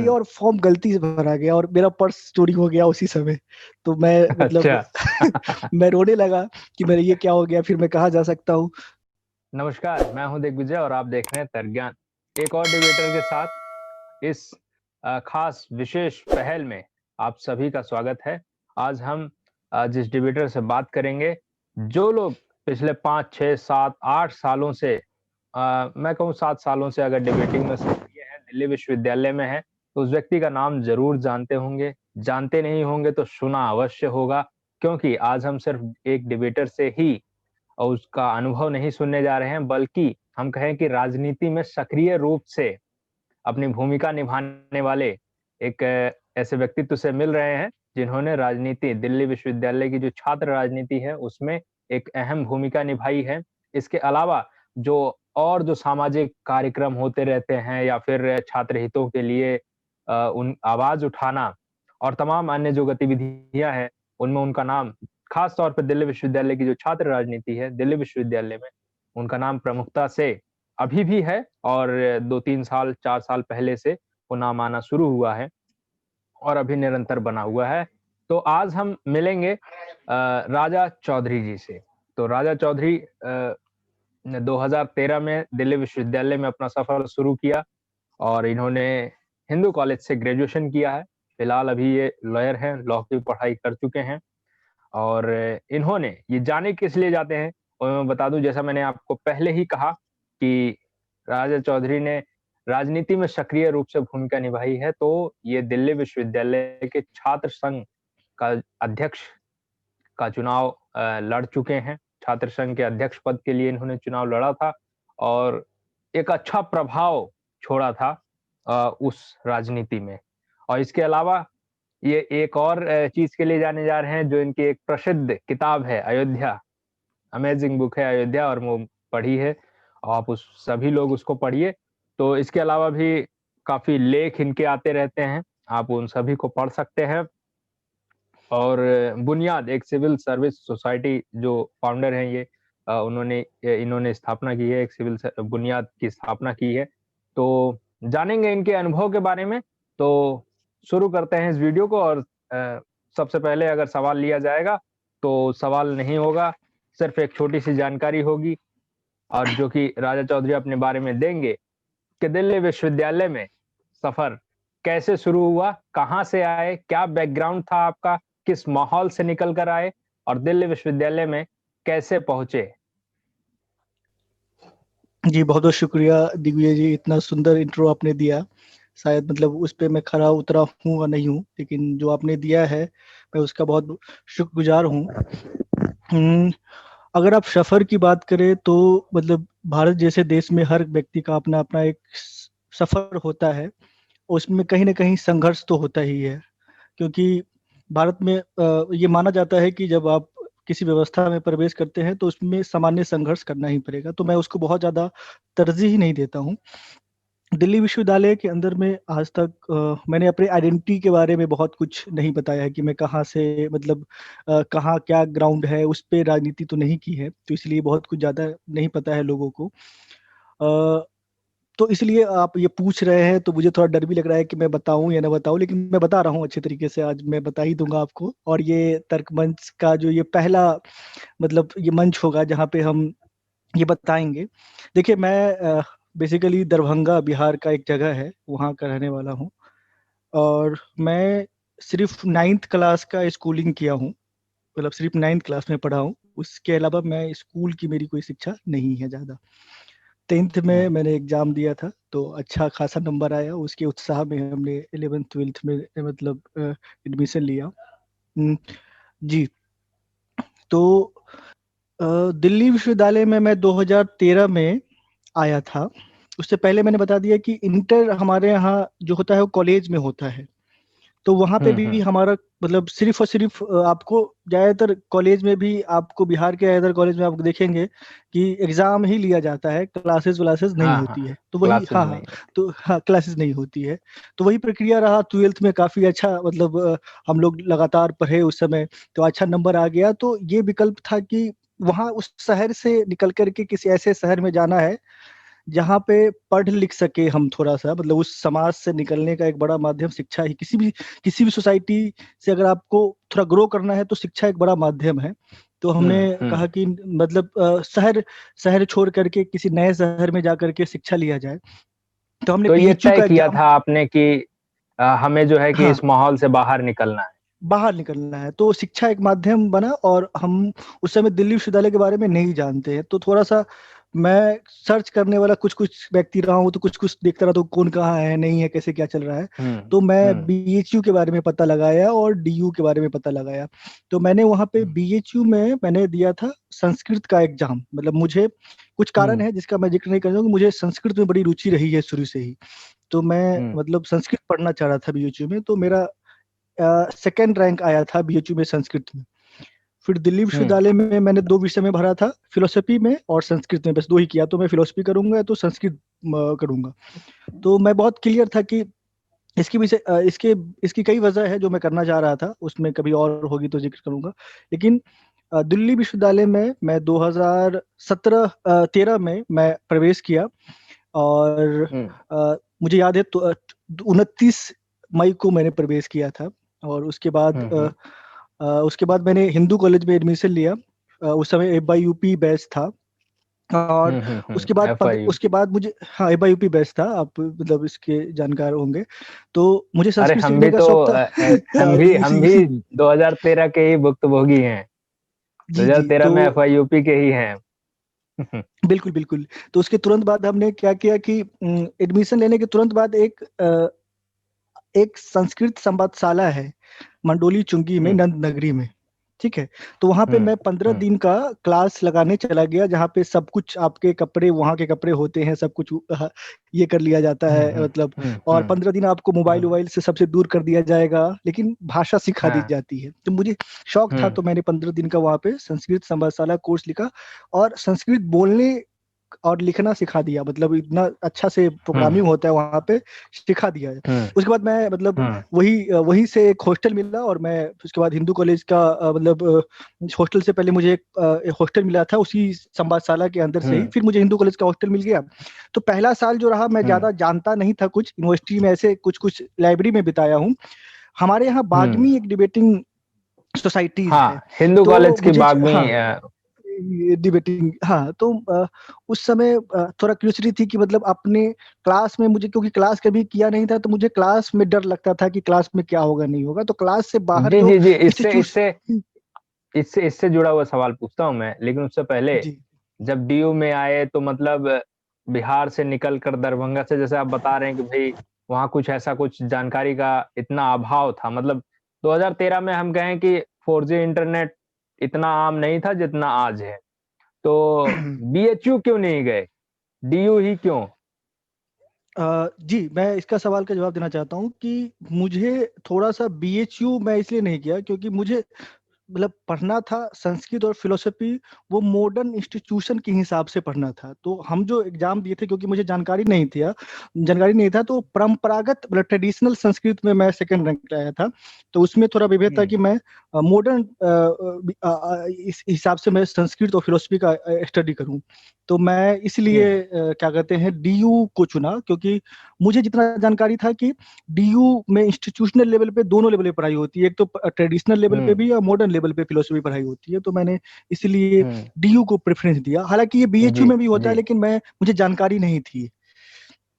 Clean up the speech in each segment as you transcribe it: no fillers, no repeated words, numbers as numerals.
और फॉर्म गलती से भरा गया और मेरा पर्स चोरी हो गया उसी समय। तो मैं मतलब अच्छा। मैं रोने लगा कि मेरे ये क्या हो गया, फिर मैं कहाँ जा सकता हूँ। नमस्कार, मैं हूं दिग्विजय और आप देख रहे हैं तर्कज्ञान। एक और डिबेटर के साथ इस खास विशेष पहल में आप सभी का स्वागत है। आज हम जिस डिबेटर से बात करेंगे, जो लोग पिछले 5, 6, 7, 8 सालों से मैं कहूँ 7 सालों से अगर डिबेटिंग में सक्रिय हैं, दिल्ली विश्वविद्यालय में हैं, तो उस व्यक्ति का नाम ज़रूर जानते होंगे। जानते नहीं होंगे तो सुना अवश्य होगा, क्योंकि आज हम सिर्फ एक डिबेटर से ही और उसका अनुभव नहीं सुनने जा रहे हैं, बल्कि हम कहें कि राजनीति में सक्रिय रूप से अपनी भूमिका निभाने वाले एक ऐसे व्यक्तित्व से मिल रहे हैं, जिन्होंने राजनीति दिल्ली विश्वविद्यालय की जो छात्र राजनीति है, उसमें एक अहम भूमिका निभाई है। इसके अलावा जो सामाजिक कार्यक्रम होते रहते हैं या फिर छात्र हितों के लिए उन आवाज़ उठाना और तमाम अन्य जो गतिविधियाँ हैं, उनमें उनका नाम खास तौर पे दिल्ली विश्वविद्यालय की जो छात्र राजनीति है, दिल्ली विश्वविद्यालय में उनका नाम प्रमुखता से अभी भी है और 2-3 साल, 4 साल पहले से वो नाम आना शुरू हुआ है और अभी निरंतर बना हुआ है। तो आज हम मिलेंगे राजा चौधरी जी से। तो राजा चौधरी ने 2013 में दिल्ली विश्वविद्यालय में अपना सफर शुरू किया और इन्होंने हिंदू कॉलेज से ग्रेजुएशन किया है। फिलहाल अभी ये लॉयर हैं, लॉ की पढ़ाई कर चुके हैं। और इन्होंने ये जाने किस लिए जाते हैं और मैं बता दूं, जैसा मैंने आपको पहले ही कहा कि राजा चौधरी ने राजनीति में सक्रिय रूप से भूमिका निभाई है, तो ये दिल्ली विश्वविद्यालय के छात्र संघ का अध्यक्ष का चुनाव लड़ चुके हैं। छात्र संघ के अध्यक्ष पद के लिए इन्होंने चुनाव लड़ा था और एक अच्छा प्रभाव छोड़ा था उस राजनीति में। और इसके अलावा ये एक और चीज़ के लिए जाने जा रहे हैं, जो इनकी एक प्रसिद्ध किताब है अयोध्या, अमेजिंग बुक है अयोध्या, और वो पढ़ी है। आप उस सभी लोग उसको पढ़िए। तो इसके अलावा भी काफ़ी लेख इनके आते रहते हैं, आप उन सभी को पढ़ सकते हैं। और बुनियाद एक सिविल सर्विस सोसाइटी जो फाउंडर हैं ये, इन्होंने स्थापना की है, एक सिविल बुनियाद की स्थापना की है। तो जानेंगे इनके अनुभव के बारे में। तो शुरू करते हैं इस वीडियो को और सबसे पहले अगर सवाल लिया जाएगा तो सवाल नहीं होगा, सिर्फ एक छोटी-सी जानकारी होगी और जो कि राजा चौधरी अपने बारे में देंगे कि दिल्ली विश्वविद्यालय में सफ़र कैसे शुरू हुआ, कहाँ से आए, क्या बैकग्राउंड था आपका, किस माहौल से निकल कर आए और दिल्ली विश्वविद्यालय में कैसे पहुँचे? जी, बहुत-बहुत शुक्रिया दिग्विजय जी, इतना सुंदर इंट्रो आपने दिया। शायद मतलब उस पे मैं खरा उतरा हूँ या नहीं हूँ, लेकिन जो आपने दिया है, मैं उसका बहुत शुक्रगुज़ार हूँ। अगर आप सफ़र की बात करें तो मतलब भारत जैसे देश में हर व्यक्ति का अपना-अपना एक सफ़र होता है। उसमें कहीं न कहीं संघर्ष तो होता ही है, क्योंकि भारत में ये माना जाता है कि जब आप किसी व्यवस्था में प्रवेश करते हैं, तो उसमें सामान्य संघर्ष करना ही पड़ेगा, तो मैं उसको बहुत ज़्यादा तरजीह नहीं देता हूँ। दिल्ली विश्वविद्यालय के अंदर में आज तक मैंने अपने आइडेंटिटी के बारे में बहुत कुछ नहीं बताया है कि मैं कहाँ से मतलब कहाँ क्या ग्राउंड है, उस पे राजनीति तो नहीं की है, तो इसलिए बहुत कुछ ज़्यादा नहीं पता है लोगों को। तो इसलिए आप ये पूछ रहे हैं तो मुझे थोड़ा डर भी लग रहा है कि मैं बताऊँ या ना बताऊँ, लेकिन मैं बता रहा हूँ अच्छे तरीके से, आज मैं बता ही दूँगा आपको। और ये तर्क मंच का जो ये पहला मतलब ये मंच होगा जहाँ पे हम ये बताएँगे। देखिए मैं बेसिकली दरभंगा बिहार का एक जगह है, वहाँ का रहने वाला हूँ और मैं सिर्फ़ 9th क्लास का स्कूलिंग किया हूँ, मतलब सिर्फ़ 9th क्लास में पढ़ा हूँ। उसके अलावा मैं स्कूल की मेरी कोई शिक्षा नहीं है ज़्यादा। 10th में हुँ, मैंने एग्ज़ाम दिया था, तो अच्छा खासा नंबर आया, उसके उत्साह में हमने 11th-12th में मतलब एडमिशन लिया। हुँ, जी, तो दिल्ली विश्वविद्यालय में मैं 2013 में आया था। उससे पहले मैंने बता दिया कि इंटर हमारे यहाँ जो होता है वो कॉलेज में होता है। तो वहाँ पे भी हमारा मतलब सिर्फ और सिर्फ आपको ज़्यादातर कॉलेज में भी आपको बिहार के ज़्यादातर कॉलेज में आप देखेंगे कि एग्जाम ही लिया जाता है, क्लासेस व्लासेस नहीं हाँ हाँ, होती है। तो वही क्लासेस हाँ हाँ, नहीं है। तो हाँ क्लासेस नहीं होती है। तो वही प्रक्रिया रहा 12th में, काफ़ी अच्छा मतलब हम लोग लगातार पढ़े उस समय, तो अच्छा नंबर आ गया। तो ये विकल्प था कि वहाँ उस शहर से निकल कर के किसी ऐसे शहर में जाना है जहाँ पे पढ़ लिख सके हम थोड़ा सा, मतलब उस समाज से निकलने का एक बड़ा माध्यम शिक्षा ही, किसी भी सोसाइटी से अगर आपको थोड़ा ग्रो करना है तो शिक्षा एक बड़ा माध्यम है। तो हमने कहा कि मतलब शहर शहर छोड़ करके किसी नए शहर में जा करके शिक्षा लिया जाए। तो हमने तो ये बीएचयू तय का किया एग्जाम, था आपने कि हमें जो है कि हाँ इस माहौल से बाहर निकलना है। बाहर निकलना है, तो शिक्षा एक माध्यम बना। और हम उस समय दिल्ली विश्वविद्यालय के बारे में नहीं जानते हैं, तो थोड़ा सा मैं सर्च करने वाला कुछ कुछ व्यक्ति रहा हूँ, तो कुछ कुछ देखता रहा, तो कौन कहाँ है नहीं है, कैसे क्या चल रहा है। तो मैं हम्म बीएचयू के बारे में पता लगाया और डीयू के बारे में पता लगाया। तो मैंने वहाँ पे बीएचयू में मैंने दिया था संस्कृत का एग्जाम। मतलब मुझे कुछ कारण है जिसका मैं जिक्र नहीं कर रहा हूँ, मुझे संस्कृत में बड़ी रुचि रही है शुरू से ही। तो मैं हम्म मतलब संस्कृत पढ़ना चाह रहा था बीएचयू में। तो मेरा सेकेंड रैंक आया था बीएचयू में संस्कृत में। फिर दिल्ली हम्म विश्वविद्यालय में मैंने दो विषय में भरा था, फिलोसफी में और संस्कृत में, बस दो ही किया। तो मैं फिलोसफी करूंगा तो संस्कृत करूंगा। तो मैं बहुत क्लियर था कि इसकी विषय इसके इसकी कई वजह है जो मैं करना चाह रहा था, उसमें कभी और होगी तो जिक्र करूंगा। लेकिन दिल्ली विश्वविद्यालय में मैं 2013 में मैं प्रवेश किया। और हम्म मुझे याद है तो 29 मई को मैंने प्रवेश किया था। और हम्म उसके बाद मैंने हिंदू कॉलेज में एडमिशन लिया। उस समय FYUP बैच था। और FIU। उसके बाद मुझे, हाँ FYUP बैच था, आप मतलब इसके जानकार होंगे। तो मुझे अरे संस्कृत हम सीखने भी का तो शौक था। हाँ, जी हम इसी भी इसी 2013 के ही भुक्तभोगी हैं। जी जी 2013 तो में FIUP के ही हैं। बिल्कुल बिल्कुल। तो उसके तुरंत बाद हमने क्या किया कि एडमिशन लेने के तुरंत बाद एक संस्कृत संवादशाला है मंडोली चुंगी में, हम्म नंद नगरी में। ठीक है। तो वहां पे हम्म मैं 15 हम्म दिन का क्लास लगाने चला गया, जहाँ पे सब कुछ आपके कपड़े वहाँ के कपड़े होते हैं, सब कुछ ये कर लिया जाता है मतलब। और हम्म 15 दिन आपको मोबाइल हम्म, वोबाइल से सबसे दूर कर दिया जाएगा, लेकिन भाषा सिखा दी हाँ। जाती है। तो मुझे शौक था, हम्म तो मैंने 15 दिन का वहाँ पे संस्कृत संवादशाला कोर्स लिखा। और संस्कृत बोलने और लिखना सिखा दिया, मतलब इतना अच्छा से हम्म प्रोग्रामिंग होता है वहाँ पे, सिखा दिया है। हम्म उसके बाद मैं मतलब हम्म वहीं से एक हॉस्टल मिला, और मैं उसके बाद हिंदू कॉलेज का मतलब हॉस्टल से पहले मुझे एक हॉस्टल मिला था उसी संवादशाला के अंदर से ही, हम्म फिर मुझे हिंदू कॉलेज का हॉस्टल मिल गया। तो पहला साल जो रहा, मैं हम्म ज्यादा जानता नहीं था कुछ, यूनिवर्सिटी में ऐसे कुछ कुछ लाइब्रेरी में बिताया हूँ। हमारे यहाँ हम्म, बागमी एक डिबेटिंग सोसाइटीज है। हाँ, हिंदू तो कॉलेज की मुझे बागमी। हाँ ये डिबेटिंग, हाँ तो उस समय थोड़ा क्यूरियोसिटी थी कि मतलब अपने क्लास में मुझे, क्योंकि क्लास कभी किया नहीं था, तो मुझे क्लास में डर लगता था कि क्लास में क्या होगा नहीं होगा। तो क्लास से बाहर जी जो जी जी, इससे इससे इंस्टीट्यूशन, इससे इससे जुड़ा हुआ सवाल पूछता हूँ मैं, लेकिन उससे पहले जी जब डीयू में आए तो मतलब बिहार से निकल कर दरभंगा से, जैसे आप बता रहे हैं कि भाई वहाँ कुछ ऐसा कुछ जानकारी का इतना अभाव था, मतलब 2013 में हम कहें कि 4G इंटरनेट इतना आम नहीं था जितना आज है। तो बीएचयू क्यों नहीं गए, डीयू ही क्यों? जी मैं इसका सवाल का जवाब देना चाहता हूँ कि मुझे थोड़ा सा बीएचयू मैं इसलिए नहीं किया क्योंकि मुझे मतलब पढ़ना था संस्कृत और फिलोसफी, वो मॉडर्न इंस्टीट्यूशन के हिसाब से पढ़ना था। तो हम जो एग्जाम दिए थे, क्योंकि मुझे जानकारी नहीं था, तो परंपरागत मतलब ट्रेडिशनल संस्कृत में मैं सेकंड रैंक आया था। तो उसमें थोड़ा विभेद था हम्म कि मैं मॉडर्न इस हिसाब से मैं संस्कृत और फिलोसफी का स्टडी करूं। तो मैं इसलिए हम्म क्या कहते हैं डीयू को चुना, क्योंकि मुझे जितना जानकारी था कि डीयू में इंस्टीट्यूशनल लेवल पे दोनों लेवल पे पढ़ाई होती है, एक तो ट्रेडिशनल लेवल पे हम्म भी और मॉडर्न लेवल पे फिलोसफी पढ़ाई होती है। तो मैंने इसलिए हम्म, डीयू को प्रेफरेंस दिया, हालांकि ये बीएचयू जी में भी होता है, जी लेकिन मैं मुझे जानकारी नहीं थी।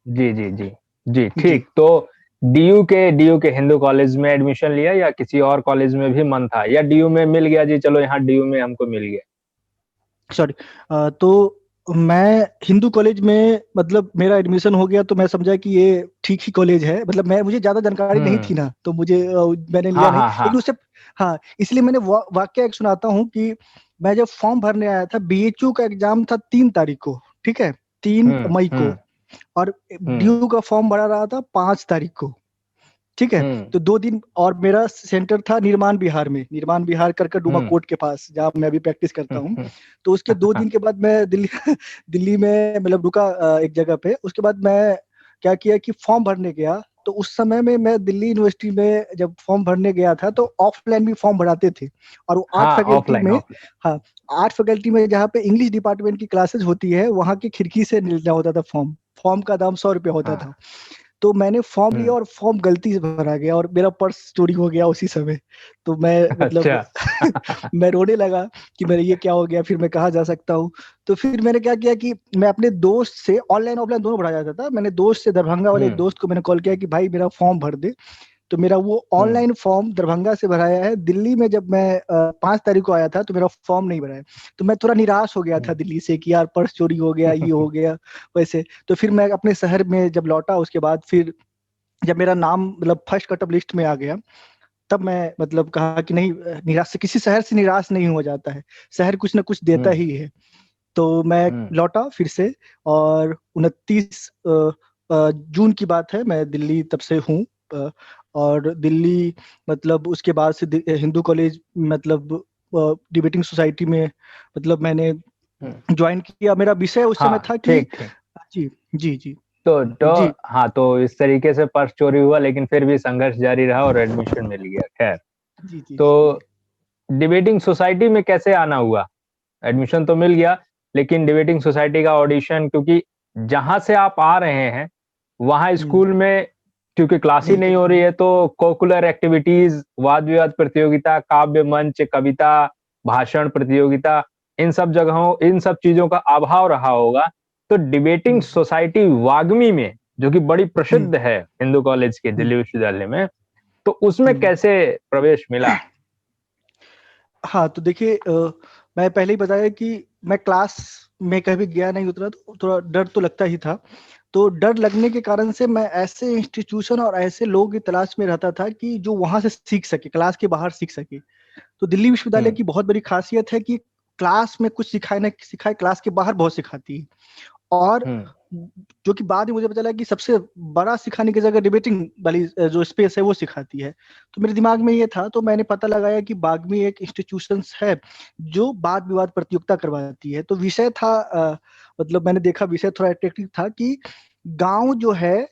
जी जी जी जी, जी ठीक। तो डीयू के हिंदू कॉलेज में एडमिशन लिया या किसी और कॉलेज में भी मन था, या डीयू में मिल गया जी, चलो यहाँ डीयू में हमको मिल गया? सॉरी। तो मैं हिंदू कॉलेज में मतलब मेरा एडमिशन हो गया, तो मैं समझा कि ये ठीक ही कॉलेज है। मतलब मैं मुझे ज्यादा जानकारी नहीं थी हम्म, ना, तो मुझे मैंने लिया हाँ नहीं, हाँ हाँ। लेकिन उससे हाँ इसलिए मैंने वाक्य एक सुनाता हूँ कि मैं जब फॉर्म भरने आया था, बीएचयू का एग्जाम था 3 तारीख को, ठीक है, 3 मई को। हम्म और हम्म ड्यू का फॉर्म भरा रहा था 5 तारीख को। ठीक है। तो 2 दिन, और मेरा सेंटर था निर्माण विहार में, निर्माण विहार करके डुमा कोर्ट के पास, जहाँ मैं अभी प्रैक्टिस करता हूँ। तो उसके 2 दिन के बाद मैं दिल्ली दिल्ली में मतलब रुका एक जगह पे। उसके बाद मैं क्या किया कि फॉर्म भरने गया। तो उस समय में मैं दिल्ली यूनिवर्सिटी में जब फॉर्म भरने गया था, तो ऑफलाइन भी फॉर्म भराते थे। और वो 8 हाँ, फैकल्टी ऑफलाइन में, ऑफलाइन। हाँ, 8 फैकल्टी में जहाँ पे इंग्लिश डिपार्टमेंट की क्लासेस होती है, वहाँ की खिड़की से मिलना होता था फॉर्म। फॉर्म का दाम 100 रुपया होता था। हाँ। तो मैंने फॉर्म लिया और फॉर्म गलती से भरा गया और मेरा पर्स चोरी हो गया उसी समय। तो मैं मतलब अच्छा। मैं रोने लगा कि मेरे ये क्या हो गया, फिर मैं कहाँ जा सकता हूँ। तो फिर मैंने क्या किया कि मैं अपने दोस्त से, ऑनलाइन ऑफलाइन दोनों भरा जाता था, मैंने दोस्त से, दरभंगा वाले एक दोस्त को मैंने कॉल किया कि भाई मेरा फॉर्म भर दे। तो मेरा वो ऑनलाइन फॉर्म दरभंगा से भराया है। दिल्ली में जब मैं 5 तारीख को आया था, तो मेरा फॉर्म नहीं भरा है। तो मैं थोड़ा निराश हो गया था दिल्ली से कि यार पर्स चोरी हो गया, ये हो गया वैसे। तो फिर मैं अपने शहर में जब लौटा, उसके बाद फिर जब मेरा नाम मतलब फर्स्ट कटअप लिस्ट में आ गया, तब मैं मतलब कहा कि नहीं, निराश से, किसी शहर से निराश नहीं हो जाता है, शहर कुछ ना कुछ देता ही है। तो मैं लौटा फिर से, और 29 जून की बात है, मैं दिल्ली तब से हूँ। और दिल्ली मतलब उसके बाद से हिंदू कॉलेज मतलब डिबेटिंग सोसाइटी में मतलब मैंने ज्वाइन किया। मेरा विषय उस समय हाँ, था कि, ठीक ठीक। जी जी जी तो जी हाँ, तो इस तरीके से पर्स चोरी हुआ, लेकिन फिर भी संघर्ष जारी रहा और एडमिशन मिल गया। खैर, जी जी जी जी तो डिबेटिंग सोसाइटी में कैसे आना हुआ? एडमिशन तो मिल गया, लेकिन डिबेटिंग सोसाइटी का ऑडिशन, क्योंकि जहां से आप आ रहे हैं वहां हम्म, स्कूल में क्योंकि क्लास ही जी नहीं हो रही है, तो कोकुलर एक्टिविटीज, वाद विवाद प्रतियोगिता, काव्य मंच, कविता, भाषण प्रतियोगिता, इन सब जगहों, इन सब चीजों का अभाव रहा होगा। तो डिबेटिंग हम्म, सोसाइटी वाग्मी में, जो कि बड़ी हम्म, प्रसिद्ध है हिंदू कॉलेज के हम्म, दिल्ली विश्वविद्यालय में, तो उसमें हम्म। कैसे प्रवेश मिला? हाँ, तो देखिए, मैं पहले ही बताया कि मैं क्लास में कभी गया नहीं उतना, तो थोड़ा डर तो लगता ही था। तो डर लगने के कारण से मैं ऐसे इंस्टीट्यूशन और ऐसे लोगों की तलाश में रहता था कि जो वहां से सीख सके, क्लास के बाहर सीख सके। तो दिल्ली विश्वविद्यालय हम्म की बहुत बड़ी खासियत है कि क्लास में कुछ सिखाए ना सिखाए, क्लास के बाहर बहुत सिखाती है। और हम्म जो कि बाद में मुझे पता चला कि सबसे बड़ा सिखाने की जगह डिबेटिंग वाली जो स्पेस है वो सिखाती है। तो मेरे दिमाग में ये था, तो मैंने पता लगाया कि बाग में एक इंस्टीट्यूशन है जो वाद विवाद प्रतियोगिता करवाती है। तो विषय था मतलब मैंने देखा विषय थोड़ा अट्रैक्टिव था कि गांव जो है,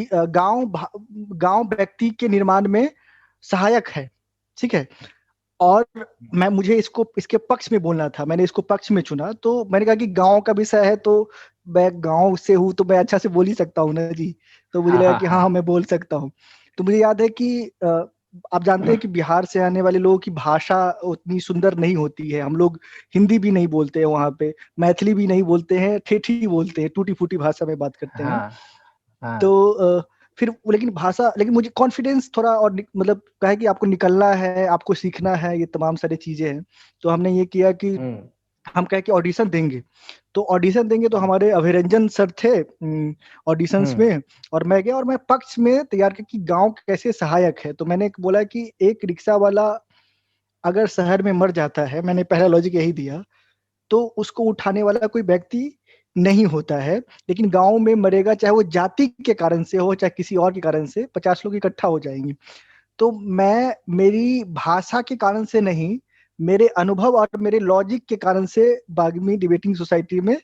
गांव व्यक्ति के निर्माण में सहायक है। ठीक है। और मैं मुझे इसको इसके पक्ष में बोलना था, मैंने इसको पक्ष में चुना। तो मैंने कहा कि गांव का विषय है, तो मैं गांव से हूँ, तो मैं अच्छा से बोल ही सकता हूँ ना जी। तो मुझे हाँ लगा हाँ कि हाँ हाँ हाँ। मैं बोल सकता हूँ। तो मुझे याद है कि आप जानते हैं कि बिहार से आने वाले लोगों की भाषा उतनी सुंदर नहीं होती है। हम लोग हिंदी भी नहीं बोलते हैं वहाँ पे, मैथिली भी नहीं बोलते हैं, ठेठी बोलते हैं, टूटी फूटी भाषा में बात करते हैं। हाँ हाँ। तो फिर लेकिन भाषा, लेकिन मुझे कॉन्फिडेंस थोड़ा और मतलब कहे कि आपको निकलना है, आपको सीखना है, ये तमाम सारी चीजें हैं। तो हमने ये किया कि हम्म हम कहे कि ऑडिशन देंगे। तो ऑडिशन देंगे, तो हमारे अभिरंजन सर थे ऑडिशंस हम्म में। और मैं गया और मैं पक्ष में तैयार किया कि गांव कैसे सहायक है। तो मैंने बोला कि एक रिक्शा वाला अगर शहर में मर जाता है, मैंने पहला लॉजिक यही दिया, तो उसको उठाने वाला कोई व्यक्ति नहीं होता है। लेकिन गांव में मरेगा, चाहे वो जाति के कारण से हो चाहे किसी और के कारण से, 50 लोग इकट्ठा हो जाएंगे। तो मैं मेरी भाषा के कारण से नहीं, मेरे अनुभव और मेरे लॉजिक के कारण से बागमी डिबेटिंग सोसाइटी में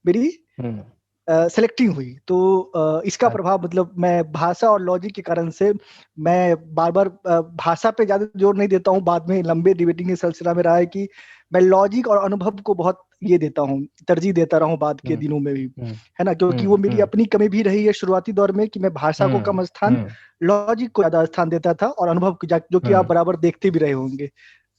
मेरी हम्म। सेलेक्टिंग हुई। तो इसका प्रभाव मतलब मैं भाषा और लॉजिक के कारण से मैं बार बार भाषा पे ज्यादा जोर नहीं देता हूँ। बाद में लंबे डिबेटिंग के सिलसिला में रहा है कि मैं लॉजिक और अनुभव को बहुत ये देता हूँ, तरजीह देता रहा हूँ बाद के हम्म दिनों में भी, हम्म है ना। क्योंकि वो मेरी हम्म अपनी कमी भी रही है शुरुआती दौर में कि मैं भाषा को कम स्थान, हम्म लॉजिक को ज्यादा स्थान देता था, और अनुभव को जो कि आप हम्म बराबर देखते भी रहे होंगे।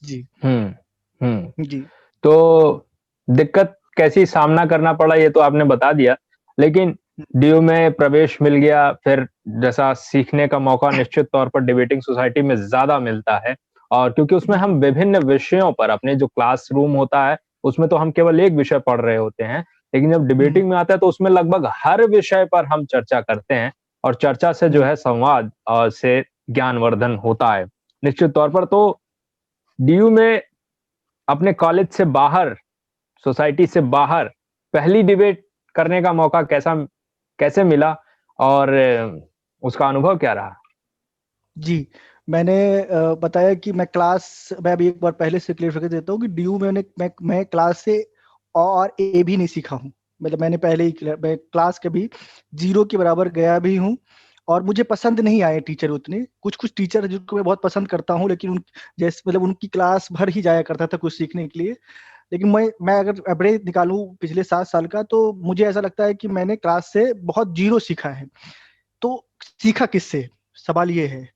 जी हम्म हम्म। जी तो दिक्कत कैसी सामना करना पड़ा ये तो आपने बता दिया, लेकिन डीयू में प्रवेश मिल गया, फिर जैसा सीखने का मौका निश्चित तौर पर डिबेटिंग सोसाइटी में ज्यादा मिलता है। और क्योंकि उसमें जी हम विभिन्न विषयों पर, अपने जो क्लासरूम होता है उसमें तो हम केवल एक विषय पढ़ रहे होते हैं, लेकिन जब हम्म, डिबेटिंग में आता है तो उसमें लगभग हर विषय पर हम चर्चा करते हैं, और चर्चा से जो हम्म, है संवाद और से ज्ञानवर्धन होता है निश्चित तौर पर। तो डीयू में अपने कॉलेज से बाहर, सोसाइटी से बाहर पहली डिबेट करने का मौका कैसा, कैसे मिला? और उसका अनुभव क्या रहा? जी, मैंने बताया कि मैं अभी एक बार पहले से क्लियर करके देता हूँ कि डीयू में मैं क्लास से और ए भी नहीं सीखा हूँ। मतलब मैंने पहले ही मैं क्लास कभी 0 के बराबर गया भी हूँ और मुझे पसंद नहीं आए टीचर उतने। कुछ-कुछ टीचर जिनको मैं बहुत पसंद करता हूँ, लेकिन जैसे मतलब उनकी क्लास भर ही जाया करता था कुछ सीखने के लिए। लेकिन मैं अगर एवरेज निकालूँ पिछले 7 साल का, तो मुझे ऐसा लगता है कि मैंने क्लास से बहुत 0 सीखा है। तो सीखा किससे? सवाल ये है।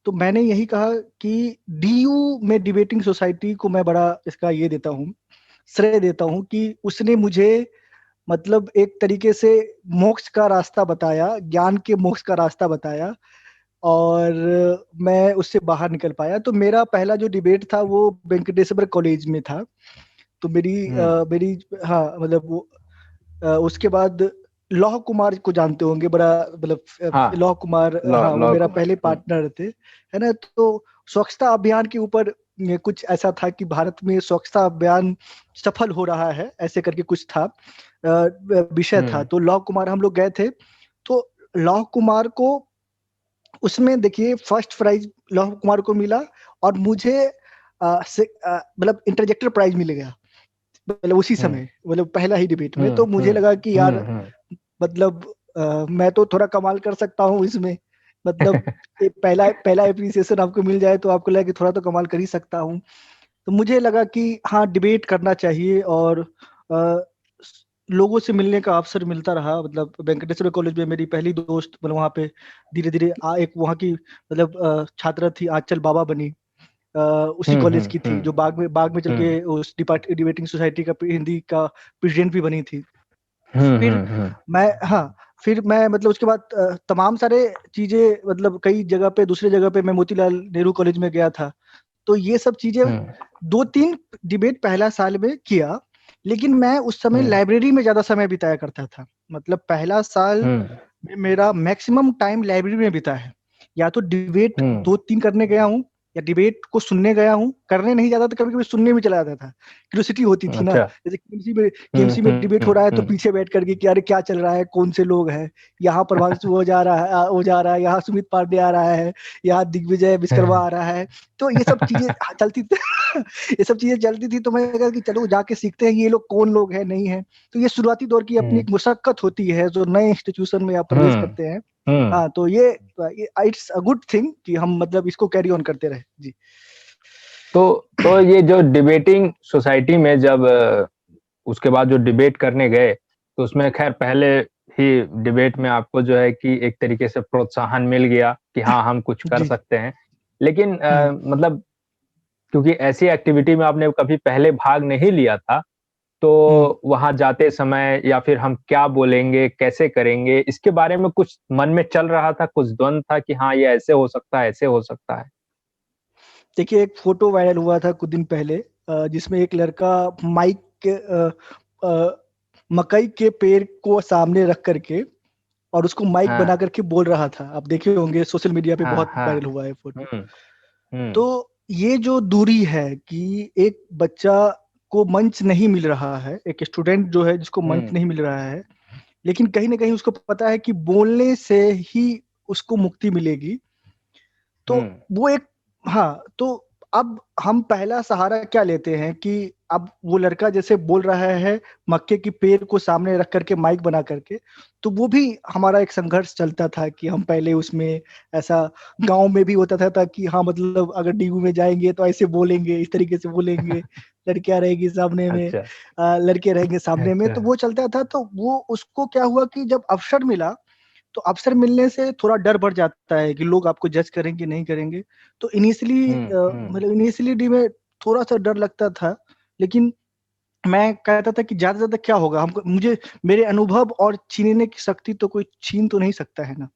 तो मैंने यही कहा कि डीयू में डिबेटिंग सोसाइटी को मैं बड़ा इसका ये देता हूँ, श्रेय देता हूँ कि उसने मुझे मतलब एक तरीके से मोक्ष का रास्ता बताया, ज्ञान के मोक्ष का रास्ता बताया और मैं उससे बाहर निकल पाया। तो मेरा पहला जो डिबेट था वो वेंकटेश्वर कॉलेज में था। तो मेरी हाँ, मतलब वो उसके बाद लौह कुमार को जानते होंगे, बड़ा मतलब हाँ, लौह कुमार, लॉ हाँ, वो लॉ मेरा कुमार। पहले पार्टनर थे, है ना? तो स्वच्छता अभियान के ऊपर ये कुछ ऐसा था कि भारत में स्वच्छता अभियान सफल हो रहा है, ऐसे करके कुछ था, विषय था। हम्म तो लौह कुमार हम लोग गए थे, तो लौह कुमार को उसमें देखिए फर्स्ट प्राइज लौह कुमार को मिला और मुझे मतलब इंटरजेक्टर प्राइज मिल गया। मतलब उसी हम्म समय, मतलब पहला ही डिबेट में। हम्म तो मुझे लगा कि यार हम्म मतलब मैं तो थोड़ा कमाल कर सकता हूँ इसमें। मतलब पहला पहला एप्रिसिएशन आपको मिल जाए तो आपको लगा कि थोड़ा तो कमाल कर ही सकता हूँ। तो मुझे लगा कि हाँ, डिबेट करना चाहिए और अ, लोगों से मिलने का अवसर मिलता रहा। मतलब वेंकटेश्वर कॉलेज में मेरी पहली दोस्त, मतलब वहाँ पे धीरे धीरे एक वहाँ की मतलब छात्रा थी, आंचल बाबा बनी। उसी कॉलेज की थी, हम्म जो बाग में चल के उस डिबेटिंग सोसाइटी का हिंदी का प्रेसिडेंट भी बनी थी। फिर हम्म मैं हाँ, फिर मैं मतलब उसके बाद तमाम सारे चीजें, मतलब कई जगह पे, दूसरी जगह पे मैं मोतीलाल नेहरू कॉलेज में गया था। तो ये सब चीजें हम्म 2-3 डिबेट पहला साल में किया, लेकिन मैं उस समय हम्म लाइब्रेरी में ज़्यादा समय बिताया करता था। मतलब पहला साल हम्म में मेरा मैक्सिमम टाइम लाइब्रेरी में बीता है। या तो डिबेट हम्म 2-3 करने गया हूँ या डिबेट को सुनने गया हूँ। करने नहीं जाता था, कभी-कभी सुनने भी चला जाता था। क्यूरियोसिटी होती थी ना, अच्छा। जैसे केएमसी में डिबेट हो रहा है तो पीछे बैठ कर के कि अरे क्या चल रहा है, कौन से लोग हैं, यहाँ प्रभांशु वो जा रहा है, वो जा रहा है, यहाँ सुमित पांडे आ रहा है, यहाँ दिग्विजय विश्वकर्मा आ रहा है। तो ये सब चीजें चलती थी। ये सब चीजें चलती थी, तो मैं कहा कि चलो जाके सीखते हैं ये लोग कौन लोग हैं, नहीं है। तो ये शुरुआती दौर की अपनी हम्म एक मुशक्कत होती है जो नए इंस्टीट्यूशन में आप प्रवेश हम्म करते हैं। हम्म हाँ, तो ये इट्स अ गुड थिंग कि हम मतलब इसको कैरी ऑन करते रहे जी। तो ये जो डिबेटिंग सोसाइटी में जब उसके बाद जो डिबेट करने गए, तो उसमें खैर पहले ही डिबेट में आपको जो है कि एक तरीके से प्रोत्साहन मिल गया कि हाँ, हम कुछ कर जी। सकते हैं। लेकिन हम्म मतलब क्योंकि ऐसी एक्टिविटी में आपने कभी पहले भाग नहीं लिया था, हम्म तो वहाँ जाते समय या फिर हम क्या बोलेंगे, कैसे करेंगे, इसके बारे में कुछ मन में चल रहा था, कुछ द्वंद था कि हाँ, ये ऐसे हो सकता है, ऐसे हो सकता है? देखिए, एक फोटो वायरल हुआ था कुछ दिन पहले, जिसमें एक लड़का माइक के मकई के पेड़ को सामने रख करके और उसको माइक बना हाँ, करके बोल रहा था। आप देखे होंगे, सोशल मीडिया पे हाँ, बहुत वायरल हाँ। हुआ है फोटो। हुँ, हुँ, तो ये जो दूरी है कि एक बच्चा को मंच नहीं मिल रहा है, एक स्टूडेंट जो है जिसको मंच हुँ, नहीं मिल रहा है, लेकिन कहीं न कहीं उसको पता है कि बोलने से ही उसको मुक्ति मिलेगी। तो हुँ, वो एक हाँ, तो अब हम पहला सहारा क्या लेते हैं कि अब वो लड़का जैसे बोल रहा है मक्के की पेड़ को सामने रख करके माइक बना करके, तो वो भी हमारा एक संघर्ष चलता था कि हम पहले उसमें ऐसा गाँव में भी होता था कि हाँ, मतलब अगर डीयू में जाएँगे तो ऐसे बोलेंगे, इस तरीके से बोलेंगे, लड़कियाँ रहेगी सामने में, अच्छा, लड़के रहेंगे सामने में, अच्छा, तो वो चलता था। तो वो उसको क्या हुआ कि जब अवसर मिला, तो अवसर मिलने से थोड़ा डर बढ़ जाता है कि लोग आपको जज करेंगे, नहीं करेंगे। तो इनिशियली हुँ, हुँ, मतलब इनिशियली डी में थोड़ा-सा डर लगता था, लेकिन मैं कहता था कि ज़्यादा से ज़्यादा क्या होगा? हमको मुझे मेरे अनुभव और छीनने की शक्ति तो कोई छीन तो नहीं सकता है ना।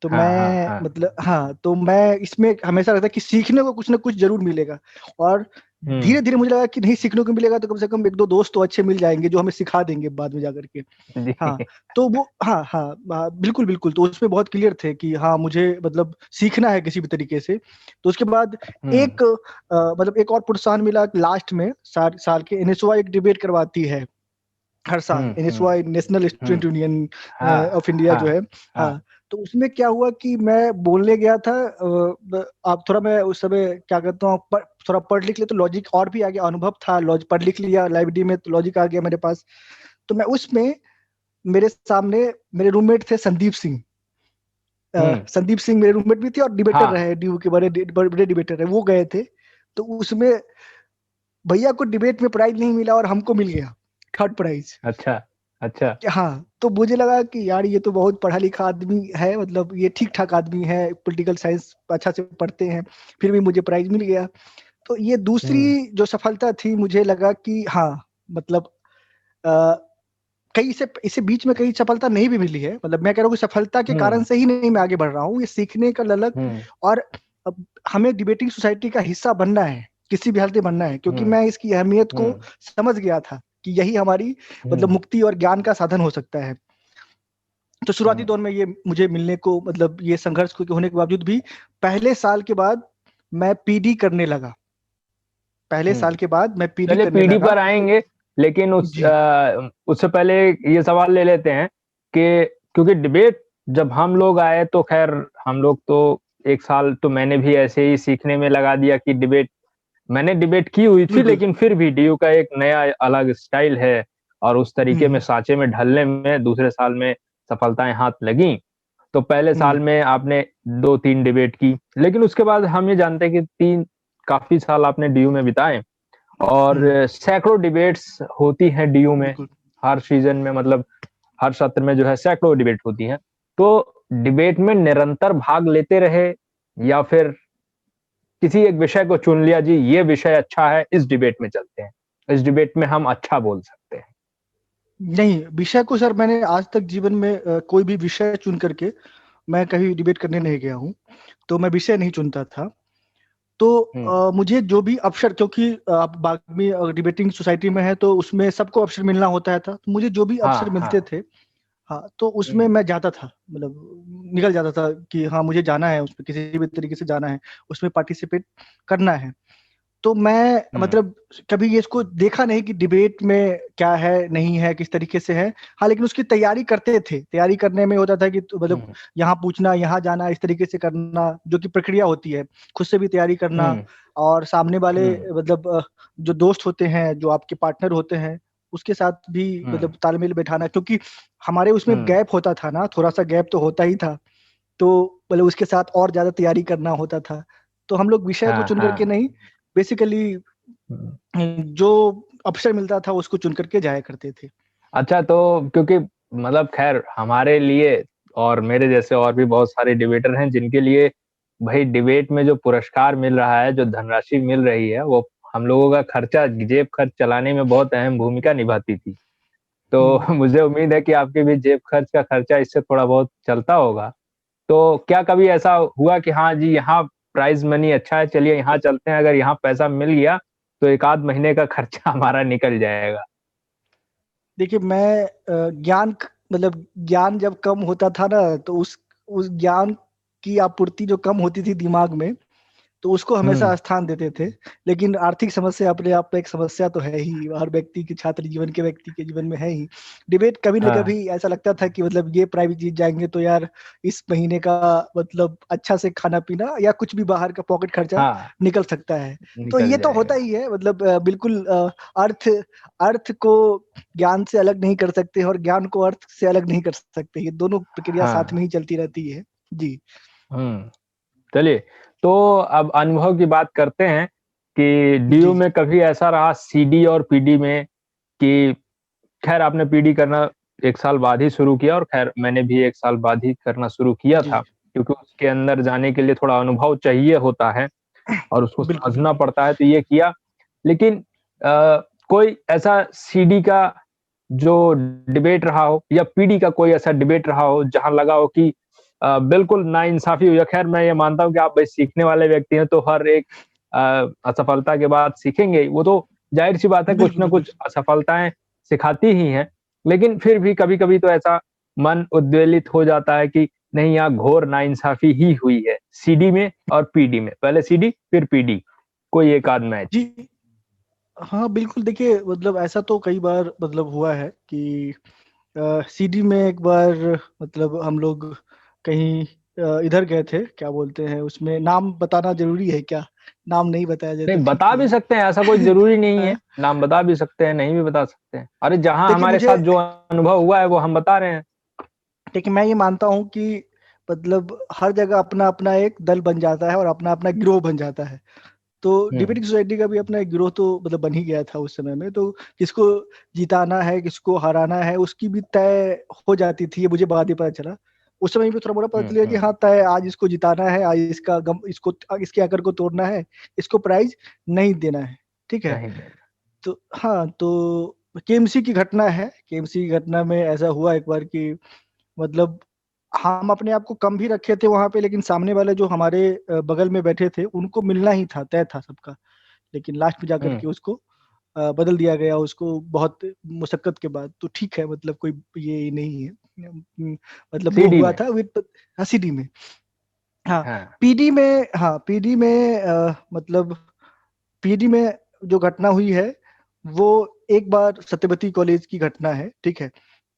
तो हाँ, हाँ, मैं हाँ, मतलब हाँ, तो मैं इसमें हमेशा लगता है कि सीखने को कुछ ना कुछ ज़रूर मिलेगा और हुँ, धीरे-धीरे मुझे लगा कि नहीं, सीखने को मिलेगा तो कम से कम 1-2 दोस्त तो अच्छे मिल जाएँगे जो हमें सिखा देंगे बाद में जाकर के। जी, हाँ, तो वो हाँ, हाँ, बिल्कुल, बिल्कुल, तो उसमें बहुत क्लियर थे कि हाँ, मुझे मतलब सीखना है किसी भी तरीके से। तो उसके बाद हुँ, एक मतलब एक और प्रोत्साहन मिला लास्ट में, साल साल के एनएसवाई एक डिबेट करवाती है, हर साल हुँ, हुँ, एनएसवाई नेशनल हुँ, स्टूडेंट यूनियन हाँ, ऑफ इंडिया हाँ, जो है। हाँ, हाँ, तो उसमें क्या हुआ कि मैं बोलने गया था, आप थोड़ा, मैं उस समय क्या करता हूँ, थोड़ा पढ़ लिख लिया तो लॉजिक और भी आ गया, अनुभव था, पढ़ लिख लिया लाइब्रेरी में तो लॉजिक आ गया मेरे पास। तो मैं उसमें, मेरे सामने मेरे रूममेट थे संदीप सिंह। हम्म। संदीप सिंह मेरे रूममेट भी थे और डिबेटर हाँ। रहे, ड्यू के बड़े बड़े डिबेटर रहे, वो गए थे। तो उसमें भैया को डिबेट में प्राइज नहीं मिला और हमको मिल गया थर्ड प्राइज। अच्छा। अच्छा। हाँ, तो मुझे लगा कि यार ये तो बहुत पढ़ा लिखा आदमी है, मतलब ये ठीक ठाक आदमी है, पॉलिटिकल साइंस अच्छा से पढ़ते हैं, फिर भी मुझे प्राइज मिल गया। तो ये दूसरी हम्म। जो सफलता थी, मुझे लगा कि हाँ, मतलब अ, कई इसे बीच में कई सफलता नहीं भी मिली है, मतलब मैं कह रहा हूँ कि सफलता के कारण हम्म। से ही नहीं मैं आगे बढ़ रहा हूँ, ये सीखने का ललक। हम्म। और अब हमें डिबेटिंग सोसाइटी का हिस्सा बनना है, किसी भी हालत में बनना है, क्योंकि हम्म। मैं इसकी अहमियत को हम्म। समझ गया था कि यही हमारी मतलब हम्म। मुक्ति और ज्ञान का साधन हो सकता है। तो शुरुआती हम्म। दौर में ये मुझे मिलने को, मतलब ये संघर्ष होने के बावजूद भी, पहले साल के बाद मैं पीडी करने लगा। पहले साल हम्म। के बाद मैं पीडी चलिए करने पीढ़ी लगा। पर आएंगे, लेकिन जी। उससे पहले ये सवाल ले लेते हैं कि क्योंकि डिबेट जब हम लोग आए तो खैर हम लोग तो एक साल तो मैंने भी ऐसे ही सीखने में लगा दिया कि डिबेट, मैंने डिबेट की हुई थी, बिल्कुल। लेकिन फिर भी डीयू का एक नया अलग स्टाइल है और उस तरीके में हम्म। सांचे में ढलने में दूसरे साल में सफलताएं हाथ लगी। तो पहले साल हम्म। में आपने 2-3 डिबेट की, लेकिन उसके बाद हम ये जानते हैं कि तीन काफी साल आपने डीयू में बिताए और हम्म। सैकड़ों डिबेट्स होती हैं डीयू में। बिल्कुल। हर सीजन में मतलब हर सत्र में जो है सैकड़ों डिबेट होती हैं। तो डिबेट में निरंतर भाग लेते रहे या फिर किसी एक विषय को चुन लिया, जी ये विषय अच्छा है, इस डिबेट में चलते हैं, इस डिबेट में हम अच्छा बोल सकते हैं? नहीं, विषय को सर मैंने आज तक जीवन में कोई भी विषय चुन करके मैं कहीं डिबेट करने नहीं गया हूँ। तो मैं विषय नहीं चुनता था। तो हम्म। मुझे जो भी अवसर, क्योंकि आप बाद में डिबेटिंग सोसाइटी में है तो उसमें सबको अवसर मिलना होता है था, तो मुझे जो भी हाँ। अवसर हाँ। मिलते थे, हाँ, तो उसमें हम्म। मैं जाता था, मतलब निकल जाता था कि हाँ मुझे जाना है, उसमें किसी भी तरीके से जाना है, उसमें पार्टिसिपेट करना है। तो मैं हम्म। मतलब कभी ये इसको देखा नहीं कि डिबेट में क्या है नहीं है, किस तरीके से है। हाँ, लेकिन उसकी तैयारी करते थे, तैयारी करने में होता था कि मतलब हम्म। यहाँ पूछना, यहाँ जाना, इस तरीके से करना, जो कि प्रक्रिया होती है, खुद से भी तैयारी करना। हम्म। और सामने वाले हम्म। मतलब जो दोस्त होते हैं, जो आपके पार्टनर होते हैं, उसके साथ भी हम्म। मतलब तालमेल बैठाना, क्योंकि हमारे उसमें हम्म। गैप होता था ना, थोड़ा सा गैप तो होता ही था। तो मतलब उसके साथ और ज्यादा तैयारी करना होता था। तो हम लोग विषय को हाँ। चुन करके हाँ। नहीं, बेसिकली हम्म। जो अवसर मिलता था उसको चुन करके जाया करते थे। अच्छा, तो क्योंकि मतलब खैर हमारे लिए और मेरे जैसे और भी बहुत सारे डिबेटर हैं जिनके लिए भाई डिबेट में जो पुरस्कार मिल रहा है, जो धनराशि मिल रही है, वो हम लोगों का खर्चा, जेब खर्च चलाने में बहुत अहम भूमिका निभाती थी। तो हम्म। मुझे उम्मीद है कि आपके भी जेब खर्च का खर्चा इससे थोड़ा बहुत चलता होगा। तो क्या कभी ऐसा हुआ कि हाँ जी यहाँ प्राइज मनी अच्छा है, चलिए यहाँ चलते हैं, अगर यहाँ पैसा मिल गया तो एक आध महीने का खर्चा हमारा निकल जाएगा? देखिए, मैं मतलब ज्ञान जब कम होता था ना, तो उस ज्ञान की आपूर्ति जो कम होती थी दिमाग में, तो उसको हमेशा हम्म। स्थान देते थे। लेकिन आर्थिक समस्या अपने आप में एक समस्या तो है ही, हर व्यक्ति के, छात्र जीवन के व्यक्ति के जीवन में है ही। डिबेट कभी ना हाँ। कभी ऐसा लगता था कि मतलब ये प्राइवेट जीत जाएंगे तो यार इस महीने का मतलब अच्छा से खाना पीना या कुछ भी बाहर का पॉकेट खर्चा हाँ। निकल सकता है। तो निकल ये तो होता जाएगा। ही है, मतलब बिल्कुल अर्थ अर्थ को ज्ञान से अलग नहीं कर सकते और ज्ञान को अर्थ से अलग नहीं कर सकते, ये दोनों प्रक्रिया साथ में हाँ। ही चलती रहती है। जी। हम्म। चलिए, तो अब अनुभव की बात करते हैं कि डीयू जी। में कभी ऐसा रहा सीडी और पीडी में कि खैर आपने पीडी करना एक साल बाद ही शुरू किया और खैर मैंने भी एक साल बाद ही करना शुरू किया जी। था, क्योंकि उसके अंदर जाने के लिए थोड़ा अनुभव चाहिए होता है और उसको बिल्कुल। समझना पड़ता है, तो ये किया। लेकिन कोई ऐसा सीडी का जो डिबेट रहा हो या पीडी का कोई ऐसा डिबेट रहा हो जहां लगा हो कि बिल्कुल नाइंसाफी हुई है? खैर मैं ये मानता हूं कि आप भाई सीखने वाले व्यक्ति हैं, तो हर एक असफलता के बाद सीखेंगे ही। वो तो जाहिर सी बात है, कुछ बिल्कुल। ना बिल्कुल। कुछ असफलताएं सिखाती ही हैं। लेकिन फिर भी कभी कभी तो ऐसा मन उद्वेलित हो जाता है कि नहीं, यहाँ घोर नाइंसाफी ही हुई है सीडी में और पीडी में, पहले सीडी फिर पीडी, कोई एक आध मैच। जी। हाँ, बिल्कुल। देखिए, मतलब ऐसा तो कई बार मतलब हुआ है कि सीडी में एक बार मतलब हम लोग कहीं इधर गए थे, क्या बोलते हैं उसमें, नाम बताना जरूरी है क्या? नाम नहीं बताया जाए तो नहीं, ठीक बता ही भी है। सकते हैं, ऐसा कोई जरूरी नहीं है। हाँ, नाम बता भी सकते हैं, नहीं भी बता सकते हैं। अरे जहां देखिए हमारे मुझे, साथ जो अनुभव हुआ है वो हम बता रहे हैं। देखिए मैं ये मानता हूँ कि मतलब हर जगह अपना अपना एक दल बन जाता है और अपना अपना गिरोह बन जाता है। तो हम्म। डिबेटिंग सोसाइटी का भी अपना एक गिरोह तो मतलब बन ही गया था उस समय में। तो किसको जिताना है, किसको हराना है, उसकी भी तय हो जाती थी। ये मुझे बाद में पता चला। उस समय भी थोड़ा मोड़ा पता चलिए कि हाँ, तय आज इसको जिताना है, आज इसका गम, इसको इसके आकर को तोड़ना है, इसको प्राइज नहीं देना है। ठीक है। नहीं देना। तो हाँ, तो केएमसी की घटना है। केएमसी की घटना में ऐसा हुआ एक बार कि मतलब हम अपने आप को कम भी रखे थे वहां पे, लेकिन सामने वाले जो हमारे बगल में बैठे थे उनको मिलना ही था, तय था सबका। लेकिन लास्ट में जाकर हम्म। के उसको बदल दिया गया, उसको बहुत मुशक्कत के बाद। तो ठीक है, मतलब कोई ये नहीं है। मतलब वो सीडी हुआ में। था विद सीडी में। हाँ, हाँ। पीडी में, हाँ पीडी में मतलब पीडी में जो घटना हुई है वो एक बार सत्यवती कॉलेज की घटना है। ठीक है।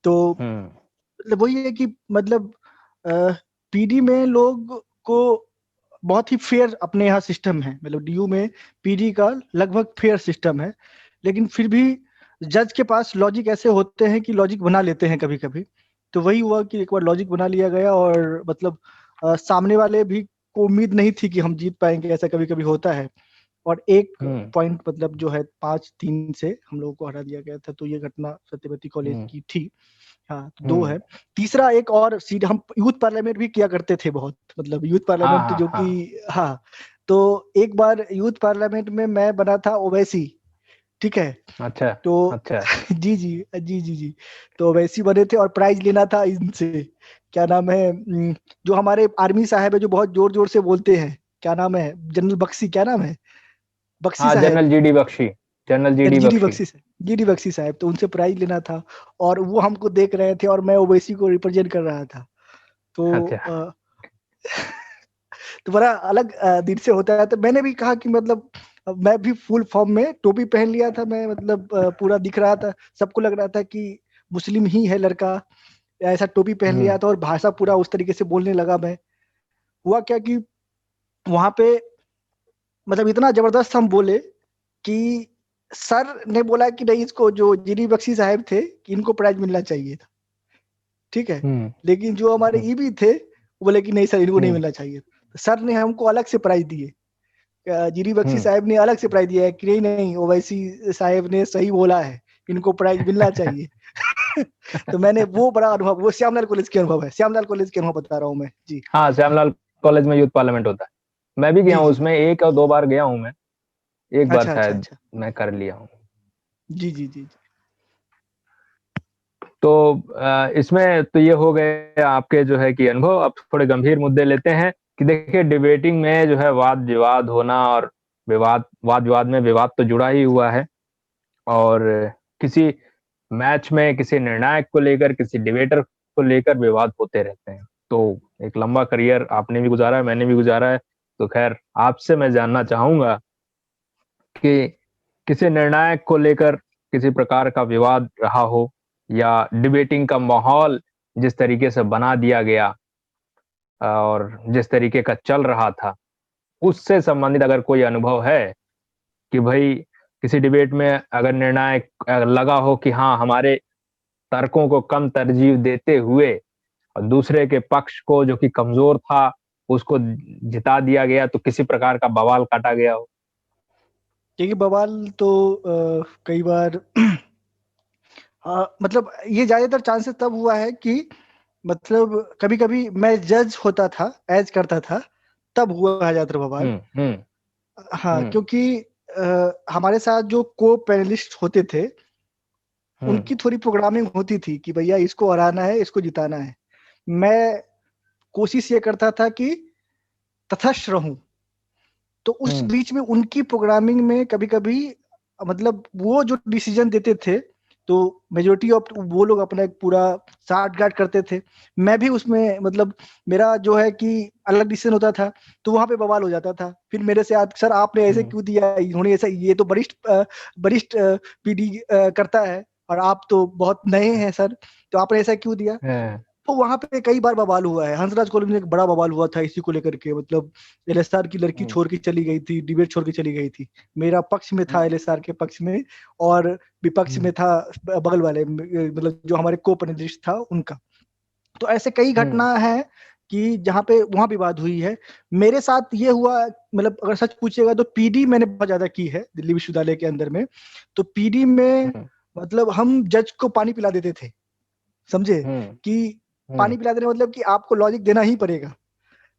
तो हम्म। मतलब वही है कि मतलब पीडी में लोग को बहुत ही फेयर अपने यहाँ सिस्टम है। मतलब डीयू में पीडी का लगभग फेयर सिस्टम है, लेकिन फिर भी जज के पास लॉजिक ऐसे होते हैं कि लॉजिक बना लेते हैं कभी कभी। तो वही हुआ कि एक बार लॉजिक बना लिया गया, और मतलब सामने वाले भी को उम्मीद नहीं थी कि हम जीत पाएंगे, ऐसा कभी कभी होता है। और एक हम्म। पॉइंट मतलब जो है 5-3 से हम लोगों को हरा दिया गया था। तो ये घटना सत्यवती कॉलेज हम्म। की थी। हाँ, तो दो हम्म। है। तीसरा एक और सीट, हम यूथ पार्लियामेंट भी किया करते थे बहुत, मतलब यूथ हाँ पार्लियामेंट हाँ जो हाँ। कि, हाँ। तो एक बार यूथ पार्लियामेंट में मैं बना था ओवैसी। ठीक है। अच्छा। तो अच्छा। जी जी जी जी जी। तो ओवैसी बने थे और प्राइज लेना था इनसे। क्या नाम है, जो हमारे आर्मी साहब है जो बहुत जोर जोर से बोलते हैं, क्या नाम है, जनरल बख्शी, क्या नाम है, बख्शी हाँ, साहब। General GD Bakshi. General GD GD Bakshi. Bakshi साहब, जीडी बख्शी साहब, तो उनसे प्राइज लेना था। और वो हमको देख रहे थे और मैं ओवैसी को रिप्रेजेंट कर रहा था। तो अच्छा। तो बड़ा अलग दिन से होता है। तो मैंने भी कहा कि मतलब मैं भी फुल फॉर्म में टोपी पहन लिया था मैं, मतलब पूरा दिख रहा था, सबको लग रहा था कि मुस्लिम ही है लड़का। ऐसा टोपी पहन लिया हम्म। था और भाषा पूरा उस तरीके से बोलने लगा मैं। हुआ क्या कि वहां पे मतलब इतना जबरदस्त हम बोले कि सर ने बोला कि नहीं, इसको जो जीडी बख्शी साहब थे कि इनको प्राइज मिलना चाहिए था। ठीक है। हम्म। लेकिन जो हमारे हम्म। ईबी थे वो बोले कि नहीं सर, इनको नहीं हम्म। मिलना चाहिए। तो सर ने हमको अलग से प्राइज दिए। जीडी बख्शी हम्म। साहब ने अलग से प्राइज दिया है कि नहीं नहीं, ओवैसी साहब ने सही बोला है, इनको प्राइज मिलना चाहिए। तो मैंने वो बड़ा अनुभव, वो श्यामलाल कॉलेज के अनुभव है, श्यामलाल कॉलेज के अनुभव बता रहा हूँ मैं जी। हाँ, श्यामलाल कॉलेज में यूथ पार्लियामेंट होता है। मैं भी गया जी हूँ जी। उसमें, एक और दो बार गया हूँ मैं। एक बार अच्छा अच्छा शायद अच्छा। मैं कर लिया हूँ। जी जी जी जी। तो इसमें तो ये हो गए आपके जो है कि अनुभव। अब थोड़े गंभीर मुद्दे लेते हैं कि देखिए, डिबेटिंग में जो है वाद विवाद होना, और वाद विवाद में विवाद तो जुड़ा ही हुआ है। और किसी मैच में किसी निर्णायक को लेकर, किसी डिबेटर को लेकर विवाद होते रहते हैं। तो एक लंबा करियर आपने भी गुजारा है, मैंने भी गुजारा है। तो खैर, आपसे मैं जानना चाहूंगा कि किसी निर्णायक को लेकर किसी प्रकार का विवाद रहा हो, या डिबेटिंग का माहौल जिस तरीके से बना दिया गया और जिस तरीके का चल रहा था, उससे संबंधित अगर कोई अनुभव है कि भाई किसी डिबेट में अगर निर्णायक लगा हो कि हाँ, हमारे तर्कों को कम तरजीह देते हुए और दूसरे के पक्ष को जो कि कमजोर था उसको जिता दिया गया, तो किसी प्रकार का बवाल काटा गया हो। देखिए बवाल तो कई बार मतलब ये ज्यादातर चांसेस तब हुआ है कि मतलब कभी कभी मैं जज होता था, एज करता था, तब हुआ है ज्यादातर बवाल। हम्म। हम्म। हाँ, हम्म। क्योंकि हमारे साथ जो को पैनलिस्ट होते थे हम्म। उनकी थोड़ी प्रोग्रामिंग होती थी कि भैया इसको हराना है, इसको जिताना है। मैं कोशिश ये करता था कि तटस्थ रहूं। तो उस हम्म। बीच में उनकी प्रोग्रामिंग में कभी कभी मतलब वो जो डिसीजन देते थे, तो मेजोरिटी ऑफ वो लोग अपना एक पूरा साठ गार्ड करते थे। मैं भी उसमें मतलब मेरा जो है कि अलग डिसीजन होता था, तो वहां पे बवाल हो जाता था। फिर मेरे से आज, सर आपने ऐसे हम्म। क्यों दिया, इन्होंने ऐसा, ये तो वरिष्ठ पीडी करता है और आप तो बहुत नए हैं सर, तो आपने ऐसा क्यों दिया। है। तो वहां पे कई बार बवाल हुआ है। हंसराज कॉलेज में एक बड़ा बवाल हुआ था इसी को लेकर के, मतलब एलएसआर की लड़की छोड़ के चली गई थी, डिबेट छोड़ के चली गई थी। मेरा पक्ष में था एलएसआर के पक्ष में, और विपक्ष में था बगल वाले, मतलब जो हमारे को प्रतिनिधि था उनका। तो ऐसे कई घटना है कि जहाँ पे वहां विवाद हुई है। मेरे साथ ये हुआ, मतलब अगर सच पूछिएगा तो पीडी मैंने बहुत ज्यादा की है दिल्ली विश्वविद्यालय के अंदर में। तो पीडी में मतलब हम जज को पानी पिला देते थे, समझे, कि पानी पिला देने मतलब कि आपको लॉजिक देना ही पड़ेगा,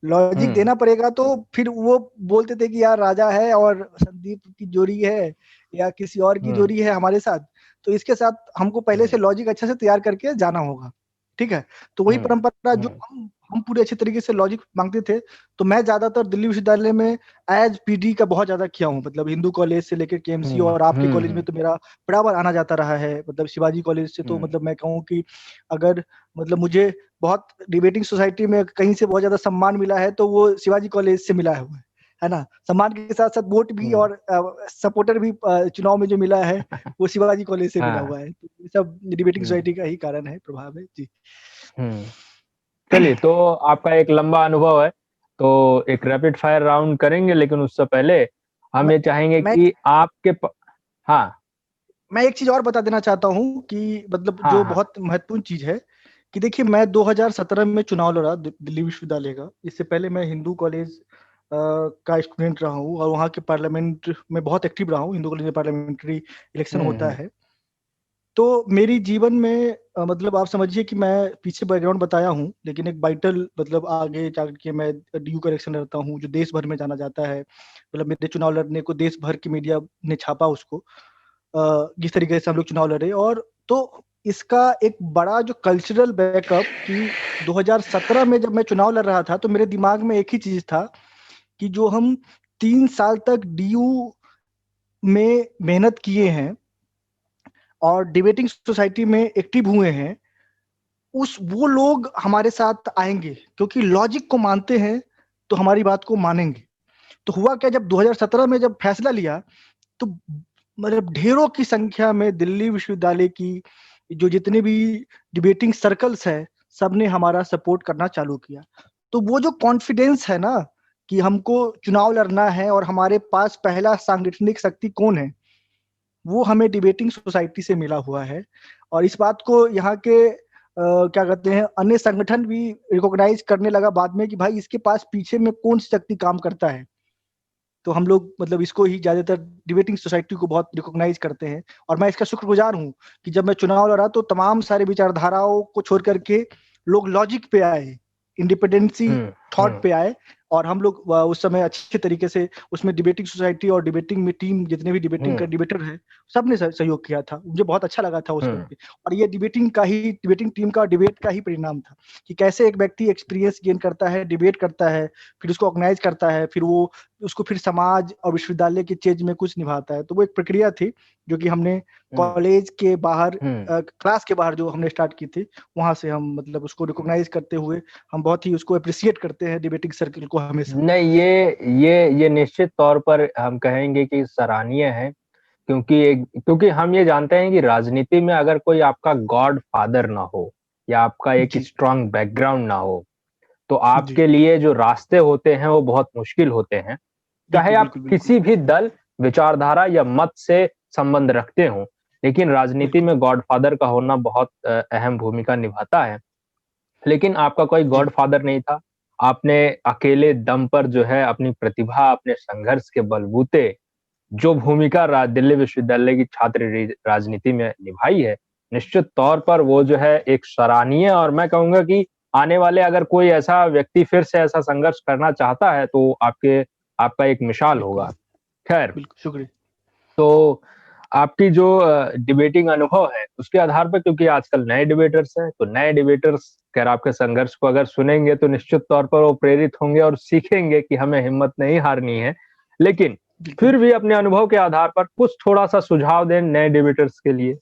लॉजिक देना पड़ेगा। तो फिर वो बोलते थे कि यार राजा है और संदीप की जोड़ी है या किसी और की जोड़ी है हमारे साथ, तो इसके साथ हमको पहले से लॉजिक अच्छे से तैयार करके जाना होगा, ठीक है। तो वही परंपरा जो हम पूरे अच्छे तरीके से लॉजिक मांगते थे। तो मैं ज्यादातर दिल्ली विश्वविद्यालय में एज पीडी का बहुत ज्यादा किया हूँ, मतलब हिंदू कॉलेज से लेकर केएमसी, और आपके कॉलेज में तो मेरा बराबर आना जाता रहा है, मतलब शिवाजी कॉलेज से। तो मतलब मैं कहूँ कि अगर मतलब मुझे बहुत डिबेटिंग सोसाइटी में कहीं से बहुत ज्यादा सम्मान मिला है तो वो शिवाजी कॉलेज से मिला है ना। सम्मान के साथ साथ वोट भी और सपोर्टर भी चुनाव में जो मिला है वो शिवाजी कॉलेज से मिला हुआ है। तो ये सब डिबेटिंग सोसाइटी का ही कारण है, प्रभाव है जी। चलिए, तो आपका एक लंबा अनुभव है, तो एक रैपिड फायर राउंड करेंगे, लेकिन उससे पहले हम ये चाहेंगे कि आपके हाँ, मैं एक चीज और बता देना चाहता हूँ कि मतलब हाँ, जो हाँ, बहुत महत्वपूर्ण चीज है कि देखिए, मैं 2017 में चुनाव लड़ा दिल्ली विश्वविद्यालय का। इससे पहले मैं हिंदू कॉलेज का स्टूडेंट रहा हूँ और वहाँ के पार्लियामेंट में बहुत एक्टिव रहा हूँ। हिंदू कॉलेज में पार्लियामेंट्री इलेक्शन होता है। तो मेरी जीवन में मतलब आप समझिए कि मैं पीछे बैकग्राउंड बताया हूँ, लेकिन एक वाइटल मतलब आगे जाके मैं ड्यू का इलेक्शन लड़ता हूँ जो देश भर में जाना जाता है। मतलब मेरे चुनाव लड़ने को देश भर की मीडिया ने छापा उसको, जिस तरीके से हम लोग चुनाव लड़े। और तो इसका एक बड़ा जो कल्चरल बैकअप कि 2017 में जब मैं चुनाव लड़ रहा था तो मेरे दिमाग में एक ही चीज था कि जो हम 3 साल तक डीयू में मेहनत किए हैं और डिबेटिंग सोसाइटी में एक्टिव हुए हैं, उस वो लोग हमारे साथ आएंगे क्योंकि लॉजिक को मानते हैं तो हमारी बात को मानेंगे। तो हुआ क्या, जब 2017 में जब फैसला लिया तो मतलब ढेरों की संख्या में दिल्ली विश्वविद्यालय की जो जितने भी डिबेटिंग सर्कल्स है सबने हमारा सपोर्ट करना चालू किया। तो वो जो कॉन्फिडेंस है ना कि हमको चुनाव लड़ना है और हमारे पास पहला सांगठनिक शक्ति कौन है, वो हमें डिबेटिंग सोसाइटी से मिला हुआ है। और इस बात को यहाँ के क्या कहते हैं अन्य संगठन भी रिकॉग्नाइज करने लगा बाद में कि भाई इसके पास पीछे में कौन सी शक्ति काम करता है। तो हम लोग मतलब इसको ही ज्यादातर डिबेटिंग सोसाइटी को बहुत रिकॉग्नाइज करते हैं। और मैं इसका शुक्रगुजार हूँ कि जब मैं चुनाव लड़ा तो तमाम सारे विचारधाराओं को छोड़ करके लोग लॉजिक पे आए, इंडिपेंडेंसी थॉट पे आए। और हम लोग उस समय अच्छे तरीके से उसमें डिबेटिंग सोसाइटी और डिबेटिंग में टीम जितने भी डिबेटिंग का डिबेटर है सबने सहयोग किया था। मुझे बहुत अच्छा लगा था उस वक्त पे। और ये डिबेटिंग टीम का डिबेट का ही परिणाम था कि कैसे एक व्यक्ति एक्सपीरियंस गेन करता है, डिबेट करता है, फिर उसको ऑर्गेनाइज करता है, फिर वो उसको फिर समाज और विश्वविद्यालय के चेंज में कुछ निभाता है। तो वो एक प्रक्रिया थी जो कि हमने कॉलेज के बाहर क्लास के बाहर जो हमने स्टार्ट की थी, वहां से हम मतलब उसको रिकॉग्नाइज करते हुए हम बहुत ही उसको अप्रिशिएट करते हैं डिबेटिंग सर्कल को हमेशा। नहीं, ये निश्चित तौर पर हम कहेंगे कि सराहनीय है, क्योंकि हम ये जानते हैं कि राजनीति में अगर कोई आपका गॉड फादर ना हो या आपका एक स्ट्रांग बैकग्राउंड ना हो, तो आपके लिए जो रास्ते होते हैं वो बहुत मुश्किल होते हैं। चाहे बिल्कुल आप बिल्कुल बिल्कुल किसी भी दल, विचारधारा या मत से संबंध रखते हो, लेकिन राजनीति बिल्कुल में गॉडफादर का होना बहुत अहम भूमिका निभाता है। लेकिन आपका कोई जी गॉडफादर नहीं था। आपने अकेले दम पर जो है अपनी प्रतिभा, अपने संघर्ष के बलबूते जो भूमिका दिल्ली विश्वविद्यालय की छात्र राजनीति में निभाई है, निश्चित तौर पर वो जो है एक सराहनीय, और मैं कहूंगा कि आने वाले अगर कोई ऐसा व्यक्ति फिर से ऐसा संघर्ष करना चाहता है तो आपका एक मिसाल बिल्कुल होगा। खैर, बिल्कुल शुक्रिया। तो आपकी जो डिबेटिंग अनुभव है उसके आधार पर, क्योंकि आजकल नए डिबेटर्स हैं, तो नए डिबेटर्स खैर आपके संघर्ष को अगर सुनेंगे तो निश्चित तौर पर वो प्रेरित होंगे और सीखेंगे कि हमें हिम्मत नहीं हारनी है। लेकिन बिल्कुल फिर भी अपने अनुभव के आधार पर कुछ थोड़ा सा सुझाव दें नए डिबेटर्स के लिए।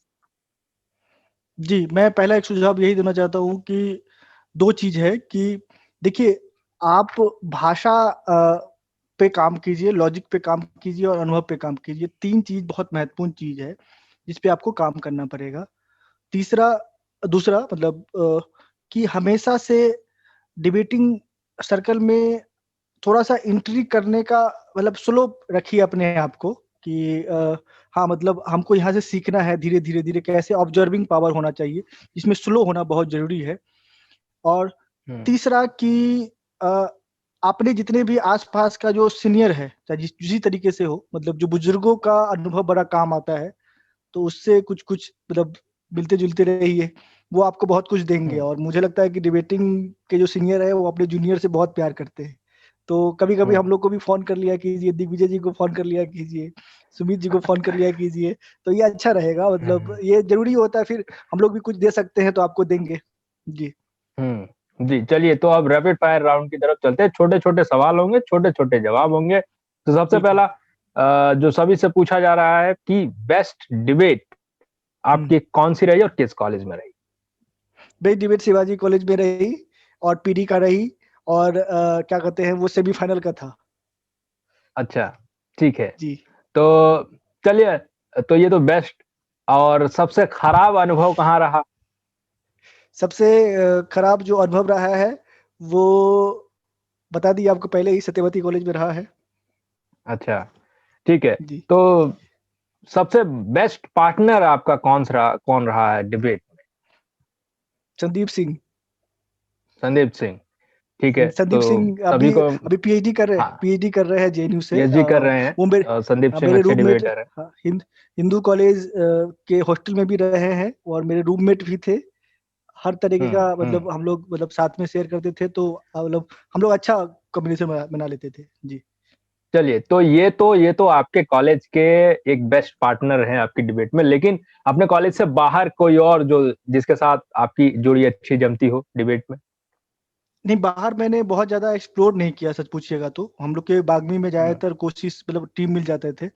जी, मैं पहला एक सुझाव यही देना चाहता हूँ कि दो चीज है कि देखिए, आप भाषा पे काम कीजिए, लॉजिक पे काम कीजिए और अनुभव पे काम कीजिए। तीन चीज बहुत महत्वपूर्ण चीज है जिस पे आपको काम करना पड़ेगा। तीसरा दूसरा मतलब कि हमेशा से डिबेटिंग सर्कल में थोड़ा-सा एंट्री करने का मतलब स्लो रखिए अपने आप को कि हाँ, मतलब हमको यहाँ से सीखना है धीरे-धीरे कैसे ऑब्जर्विंग पावर होना चाहिए, इसमें स्लो होना बहुत ज़रूरी है। और तीसरा कि आपने जितने भी आस-पास का जो सीनियर है, चाहे जिस तरीके से हो, मतलब जो बुजुर्गों का अनुभव बड़ा काम आता है, तो उससे कुछ-कुछ मतलब मिलते-जुलते रहिए, वो आपको बहुत कुछ देंगे। और मुझे लगता है कि डिबेटिंग के जो सीनियर है, वो अपने जूनियर से बहुत प्यार करते हैं। तो कभी-कभी हम लोग को भी फ़ोन कर लिया कीजिए, दिग्विजय जी को फ़ोन कर लिया कीजिए, सुमित जी को फ़ोन कर लिया कीजिए, तो ये अच्छा रहेगा। मतलब ये ज़रूरी होता है, फिर हम लोग भी कुछ दे सकते हैं, तो आपको देंगे। जी। जी, चलिए तो अब रैपिड फायर राउंड की तरफ चलते हैं। छोटे-छोटे सवाल होंगे, छोटे-छोटे जवाब होंगे। तो सबसे ठीक है। पहला जो सभी से पूछा जा रहा है कि बेस्ट डिबेट हुँ। आपकी कौन-सी रही और किस कॉलेज में रही? बेस्ट डिबेट शिवाजी कॉलेज में रही और पीडी का रही और क्या कहते हैं, वो सेमीफाइनल का था। अच्छा, ठीक है। जी। तो चलिए तो ये तो बेस्ट और सबसे खराब अनुभव कहाँ रहा? सबसे खराब जो अनुभव रहा है, वो बता दिया आपको पहले ही, सत्यवती कॉलेज में रहा है। अच्छा, ठीक है। जी। तो सबसे बेस्ट पार्टनर आपका कौन रहा है डिबेट में? संदीप सिंह। संदीप सिंह, ठीक है। संदीप तो सिंह सभी को अभी हाँ, पीएचडी कर रहे हैं जेएनयू से। पीएचडी कर रहे हैं वो संदीप सिंह मेरे अच्छे रूममेट, डिबेटर हैं। हाँ, हिंदू कॉलेज के हॉस्टल में भी रहे हैं और मेरे रूममेट भी थे। हर तरीके हुँ, का हुँ। मतलब हम लोग मतलब साथ में शेयर करते थे, तो मतलब हम लोग अच्छा कॉम्बिनेशन बना लेते थे। जी। चलिए, तो ये तो आपके कॉलेज के एक बेस्ट पार्टनर हैं आपकी डिबेट में, लेकिन अपने कॉलेज से बाहर कोई और जो जिसके साथ आपकी जोड़ी अच्छी जमती हो डिबेट में? नहीं, बाहर मैंने बहुत ज़्यादा एक्सप्लोर नहीं किया, सच पूछिएगा तो। हम लोग के बागमी में हुँ, ज़्यादातर कोशिश मतलब टीम मिल जाते थे।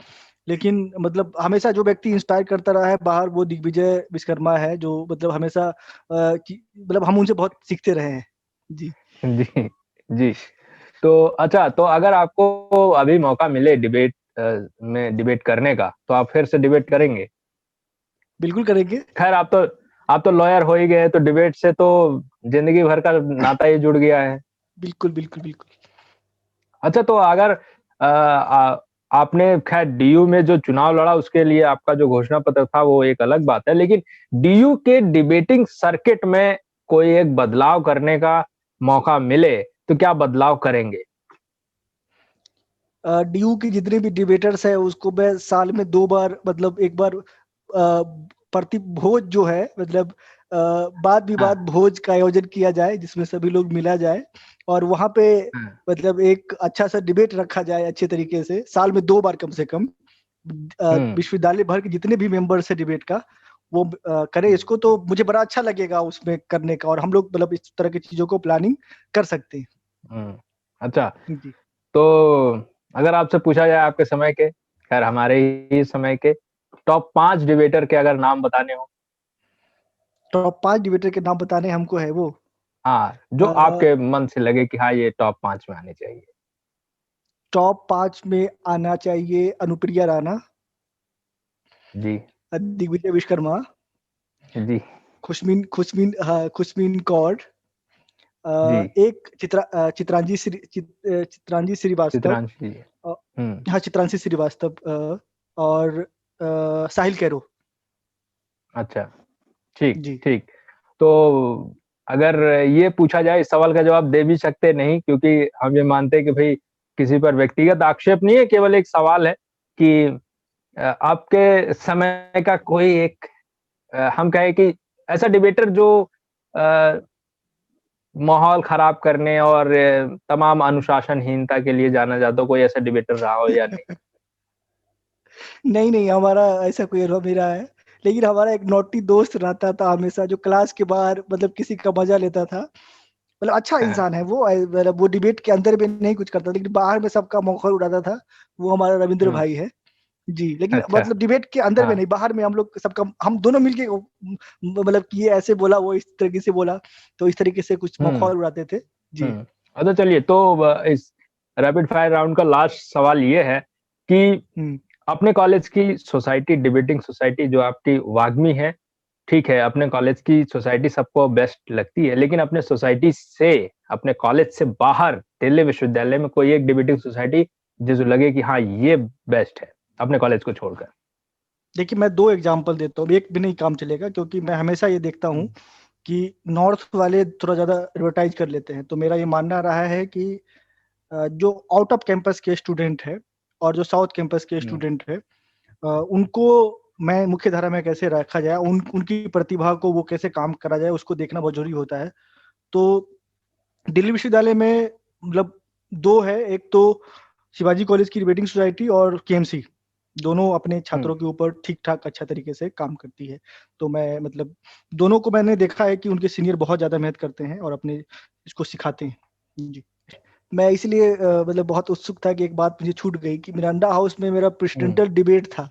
लेकिन मतलब हमेशा जो व्यक्ति इंस्पायर करता रहा है बाहर, वो दिग्विजय विश्वकर्मा है, जो मतलब हमेशा कि मतलब हम उनसे बहुत सीखते रहे हैं। जी। जी, जी। तो अच्छा, तो अगर आपको अभी मौका मिले डिबेट में डिबेट करने का, तो आप फिर से डिबेट करेंगे? बिल्कुल करेंगे। खैर आप तो लॉयर हो ही गए, तो डिबेट से तो ज़िंदगी भर का नाता ही जुड़ गया है। बिल्कुल। अच्छा तो अगर आपने खैर डीयू में जो चुनाव लड़ा उसके लिए आपका जो घोषणा पत्र था वो एक अलग बात है, लेकिन डीयू के डिबेटिंग सर्किट में कोई एक बदलाव करने का मौका मिले, तो क्या बदलाव करेंगे? डीयू की जितने भी डिबेटर्स हैं, उसको मैं साल में 2 बार मतलब 1 बार प्रति भोज जो है मतलब वाद-विवाद हाँ, भोज का आयोजन किया जाए, जिसमें सभी लोग मिला जाए और वहाँ पे हाँ, मतलब एक अच्छा-सा डिबेट रखा जाए अच्छे तरीके से, साल में 2 बार कम से कम। हुँ, विश्वविद्यालय भर के जितने भी मेंबर्स हैं डिबेट का, वो करें हुँ, इसको, तो मुझे बड़ा अच्छा लगेगा उसमें करने का और हम लोग मतलब इस तरह की चीज़ों को प्लानिंग कर सकते हैं। हुँ। अच्छा, जी। तो अगर आपसे पूछा जाए आपके समय के, खैर हमारे ही समय के टॉप 5 डिबेटर के अगर नाम बताने हों, टॉप 5 डिबेटर के नाम बताने हमको है वो। हाँ, जो अ, आपके मन से लगे कि हाँ, ये टॉप 5 में आने चाहिए? टॉप 5 में आना चाहिए अनुप्रिया राणा, जी, दिग्विजय विश्वकर्मा, जी, खुशमीन कौर, जी। एक चित्रांजी श्रीवास्तव, चित्रांशी जी। अ, हुँ, हाँ, चित्रांशी श्रीवास्तव, और साहिल कैरो। अच्छा, ठीक, जी। ठीक। तो अगर ये पूछा जाए इस सवाल का जवाब दे भी सकते नहीं क्योंकि हम ये मानते हैं कि भई किसी पर व्यक्तिगत आक्षेप नहीं है, केवल एक सवाल है कि आपके समय का कोई एक हम कहें कि ऐसा डिबेटर जो अ, माहौल खराब करने और तमाम अनुशासनहीनता के लिए जाना जाता हो, कोई ऐसा डिबेटर रहा हो या नहीं? नहीं, हमारा ऐसा कोई अनुभव नहीं रहा है। लेकिन हमारा एक नॉटी दोस्त रहता था हमेशा, जो क्लास के बाहर मतलब किसी का मज़ा लेता था। मतलब अच्छा हाँ, इंसान है वो, मतलब वो डिबेट के अंदर में नहीं कुछ करता, लेकिन बाहर में सबका मखौल उड़ाता था। वो हमारा रविंद्र हुँ, भाई है। जी, लेकिन अच्छा, मतलब डिबेट के अंदर में हाँ, नहीं, बाहर में हम लोग सबका हम दोनों मिलके मतलब कि ये ऐसे बोला, वो इस तरीके से बोला, तो इस तरीके से कुछ हुँ। मखौल उड़ाते थे। जी। हुँ। अच्छा चलिए तो इस रैपिड फायर राउंड का लास्ट सवाल ये है कि हुँ। अपने कॉलेज की सोसाइटी डिबेटिंग सोसाइटी जो आपकी वाग्मी है, ठीक है, अपने कॉलेज की सोसाइटी सबको बेस्ट लगती है, लेकिन अपने सोसाइटी से, अपने कॉलेज से बाहर दिल्ली विश्वविद्यालय में कोई एक डिबेटिंग सोसाइटी जो लगे कि हाँ ये बेस्ट है अपने कॉलेज को छोड़कर? देखिए, मैं 2 एग्जांपल देता हूँ, एक भी नहीं काम चलेगा, क्योंकि मैं हमेशा ये देखता हूँ कि नॉर्थ वाले थोड़ा ज़्यादा एडवर्टाइज़ कर लेते हैं। तो मेरा ये मानना रहा है कि जो आउट ऑफ कैंपस के स्टूडेंट है और जो साउथ कैंपस के स्टूडेंट है, उनको मैं मुख्य धारा में कैसे रखा जाए, उनकी प्रतिभा को वो कैसे काम करा जाए, उसको देखना बहुत ज़रूरी होता है। तो दिल्ली विश्वविद्यालय में मतलब 2 है, एक तो शिवाजी कॉलेज की डिबेटिंग सोसाइटी और केएमसी, दोनों अपने छात्रों के ऊपर ठीक-ठाक अच्छा तरीके से काम करती है। तो मैं मतलब दोनों को मैंने देखा है कि उनके सीनियर बहुत ज़्यादा मेहनत करते हैं और अपने इसको सिखाते हैं। जी। मैं इसलिए मतलब बहुत उत्सुक था कि एक बात मुझे छूट गई कि मिरांडा हाउस में मेरा प्रेसिडेंशियल डिबेट था।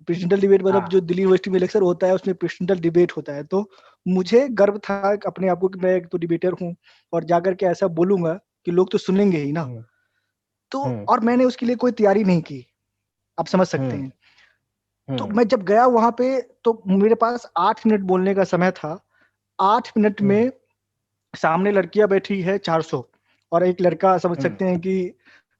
प्रेसिडेंशियल डिबेट मतलब जो दिल्ली यूनिवर्सिटी में लेक्चर होता है, उसमें प्रेसिडेंशियल डिबेट होता है। तो मुझे गर्व था अपने आप को कि मैं एक तो डिबेटर हूँ और जाकर के ऐसा बोलूँगा कि लोग तो सुनेंगे ही ना। तो और मैंने उसके लिए कोई तैयारी नहीं की, आप समझ सकते हैं। तो मैं जब गया वहाँ पे, तो मेरे पास 8 मिनट बोलने का समय था। 8 मिनट में सामने लड़कियाँ बैठी है 400 और एक लड़का समझ सकते हैं कि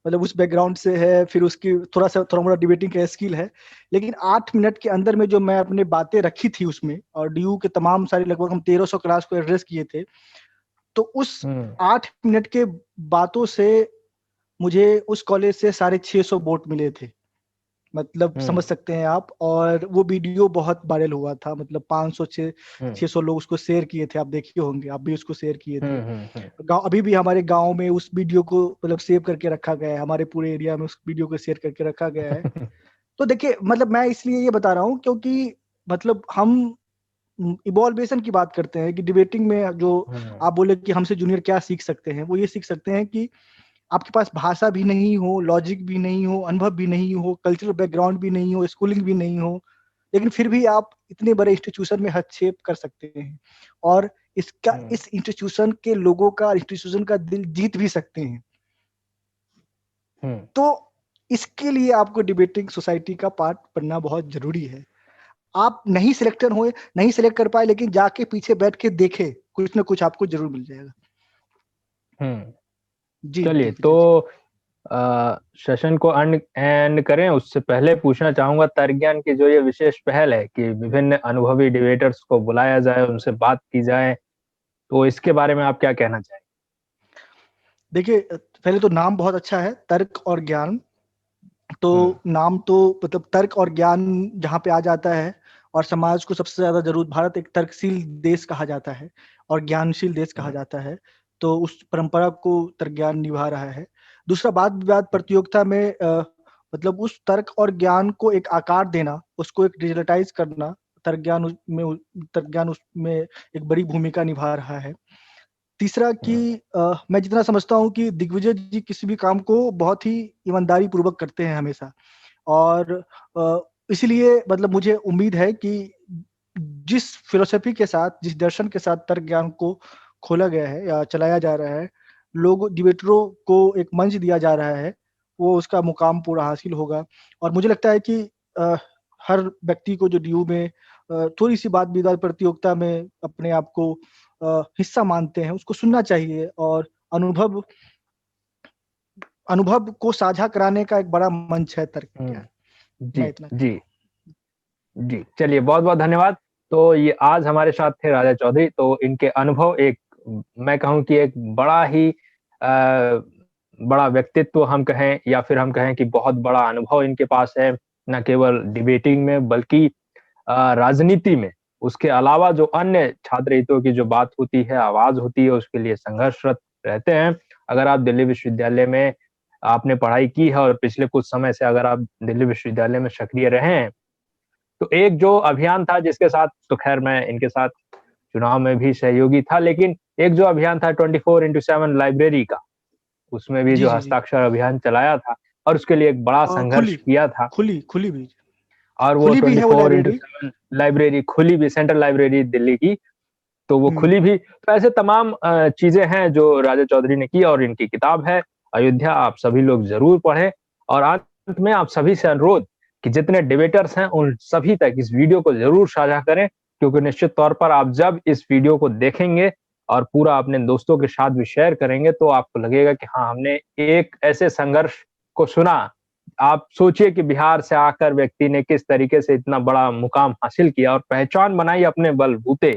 मतलब उस बैकग्राउंड से है, फिर उसकी थोड़ा मोड़ा डिबेटिंग का स्किल है। लेकिन 8 मिनट के अंदर में जो मैं अपनी बातें रखी थी उसमें, और डीयू के तमाम सारे लगभग हम 1300 क्लास को एड्रेस किए थे। तो उस 8 मिनट के बातों से मुझे उस कॉलेज से 650 वोट मिले थे। मतलब समझ सकते हैं आप, और वो वीडियो बहुत वायरल हुआ था, मतलब 500 600 लोग उसको शेयर किए थे, आप देखे होंगे, आप भी उसको शेयर किए थे। गाँव अभी भी हमारे गाँव में उस वीडियो को मतलब सेव करके रखा गया है, हमारे पूरे एरिया में उस वीडियो को शेयर करके रखा गया है। तो देखिए, मतलब मैं इसलिए ये बता रहा हूँ क्योंकि मतलब हम इवॉल्वेशन की बात करते हैं कि डिबेटिंग में जो आप बोले कि हमसे जूनियर क्या सीख सकते हैं, वो ये सीख सकते हैं कि आपके पास भाषा भी नहीं हो, लॉजिक भी नहीं हो, अनुभव भी नहीं हो, कल्चरल बैकग्राउंड भी नहीं हो, स्कूलिंग भी नहीं हो, लेकिन फिर भी आप इतने बड़े इंस्टीट्यूशन में हस्तक्षेप कर सकते हैं और इस इंस्टीट्यूशन के लोगों का, इंस्टीट्यूशन का दिल जीत भी सकते हैं। तो इसके लिए आपको डिबेटिंग सोसाइटी का पार्ट बनना बहुत ज़रूरी है। आप नहीं सिलेक्टेड हुए, नहीं सिलेक्ट कर पाए, लेकिन जाके पीछे बैठ के देखें, कुछ ना कुछ आपको ज़रूर मिल जाएगा। जी, चलिए, दिग्विजय जी। तो सेशन को एंड करें उससे पहले पूछना चाहूंगा, तर्कज्ञान की जो ये विशेष पहल है कि विभिन्न अनुभवी डिबेटर्स को बुलाया जाए, उनसे बात की जाए, तो इसके बारे में आप क्या कहना चाहेंगे? देखिए, पहले तो नाम बहुत अच्छा है, तर्क और ज्ञान। तो नाम तो मतलब तर्क और ज्ञान जहाँ पे आ जाता है, और समाज को सबसे ज़्यादा ज़रूरत, भारत एक तर्कशील देश कहा जाता है और ज्ञानशील देश कहा जाता है, तो उस परंपरा को तर्क ज्ञान निभा रहा है। दूसरा, वाद विवाद प्रतियोगिता में मतलब उस तर्क और ज्ञान को एक आकार देना, उसको एक डिजिटलाइज़ करना, तर्क ज्ञान उसमें एक बड़ी भूमिका निभा रहा है। तीसरा कि मैं जितना समझता हूँ कि दिग्विजय जी किसी भी काम को बहुत ही ईमानदारी पूर्वक करते हैं हमेशा, और इसलिए मतलब मुझे उम्मीद है कि जिस फ़िलॉसफ़ी के साथ, जिस दर्शन के साथ तर्क ज्ञान को खोला गया है या चलाया जा रहा है, लोग डिबेटरों को एक मंच दिया जा रहा है, वो उसका मुकाम पूरा हासिल होगा। और मुझे लगता है कि हर व्यक्ति को जो डीयू में थोड़ी-सी वाद-विवाद प्रतियोगिता में अपने आप को हिस्सा मानते हैं, उसको सुनना चाहिए, और अनुभव अनुभव को साझा कराने का एक बड़ा मंच है तर्क ज्ञान। मैं जी, इतना जी। कहता हूँ। जी, चलिए, बहुत-बहुत धन्यवाद। तो ये आज हमारे साथ थे राजा चौधरी, तो इनके अनुभव एक, मैं कहूँ कि एक बड़ा ही बड़ा व्यक्तित्व हम कहें, या फिर हम कहें कि बहुत बड़ा अनुभव इनके पास है, ना केवल डिबेटिंग में बल्कि राजनीति में। उसके अलावा जो अन्य छात्र हितों की जो बात होती है, आवाज़ होती है, उसके लिए संघर्षरत रहते हैं। अगर आप दिल्ली विश्वविद्यालय में आपने पढ़ाई की है और पिछले कुछ समय से अगर आप दिल्ली विश्वविद्यालय में सक्रिय रहे हैं, तो एक जो अभियान था जिसके साथ, तो ख़ैर मैं इनके साथ चुनाव में भी सहयोगी था, लेकिन एक जो अभियान था 24/7 लाइब्रेरी का, उसमें भी जी, जो जी, जी। हस्ताक्षर अभियान चलाया था और उसके लिए एक बड़ा संघर्ष खुली किया था। खुली भी और वो खुली भी है वो लाइब्रेरी। 24/7 लाइब्रेरी खुली भी, सेंट्रल लाइब्रेरी दिल्ली की, तो वो हुँ। खुली भी। तो ऐसे तमाम चीज़ें हैं जो राजा चौधरी ने की, और इनकी किताब है अयोध्या, आप सभी लोग ज़रूर पढ़ें। और अंत में आप सभी से अनुरोध कि जितने डिबेटर्स हैं, उन सभी तक इस वीडियो को ज़रूर साझा करें, क्योंकि निश्चित तौर पर आप जब इस वीडियो को देखेंगे और पूरा अपने दोस्तों के साथ भी शेयर करेंगे तो आपको लगेगा कि हाँ, हमने एक ऐसे संघर्ष को सुना। आप सोचिए कि बिहार से आकर व्यक्ति ने किस तरीके से इतना बड़ा मुकाम हासिल किया और पहचान बनाई अपने बलबूते।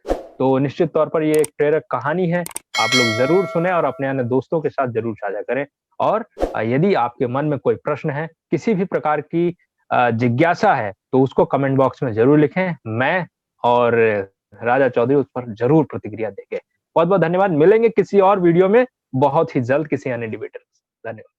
तो निश्चित तौर पर ये एक प्रेरक कहानी है। आप लोग ज़रूर सुनें और अपने अन्य दोस्तों के साथ ज़रूर साझा करें। और यदि आपके मन में कोई प्रश्न है, किसी भी प्रकार की जिज्ञासा है, तो उसको कमेंट बॉक्स में ज़रूर लिखें। मैं और राजा चौधरी उस पर ज़रूर प्रतिक्रिया देंगे। बहुत-बहुत धन्यवाद। मिलेंगे किसी और वीडियो में बहुत ही जल्द किसी अन्य डिबेटर के साथ। धन्यवाद।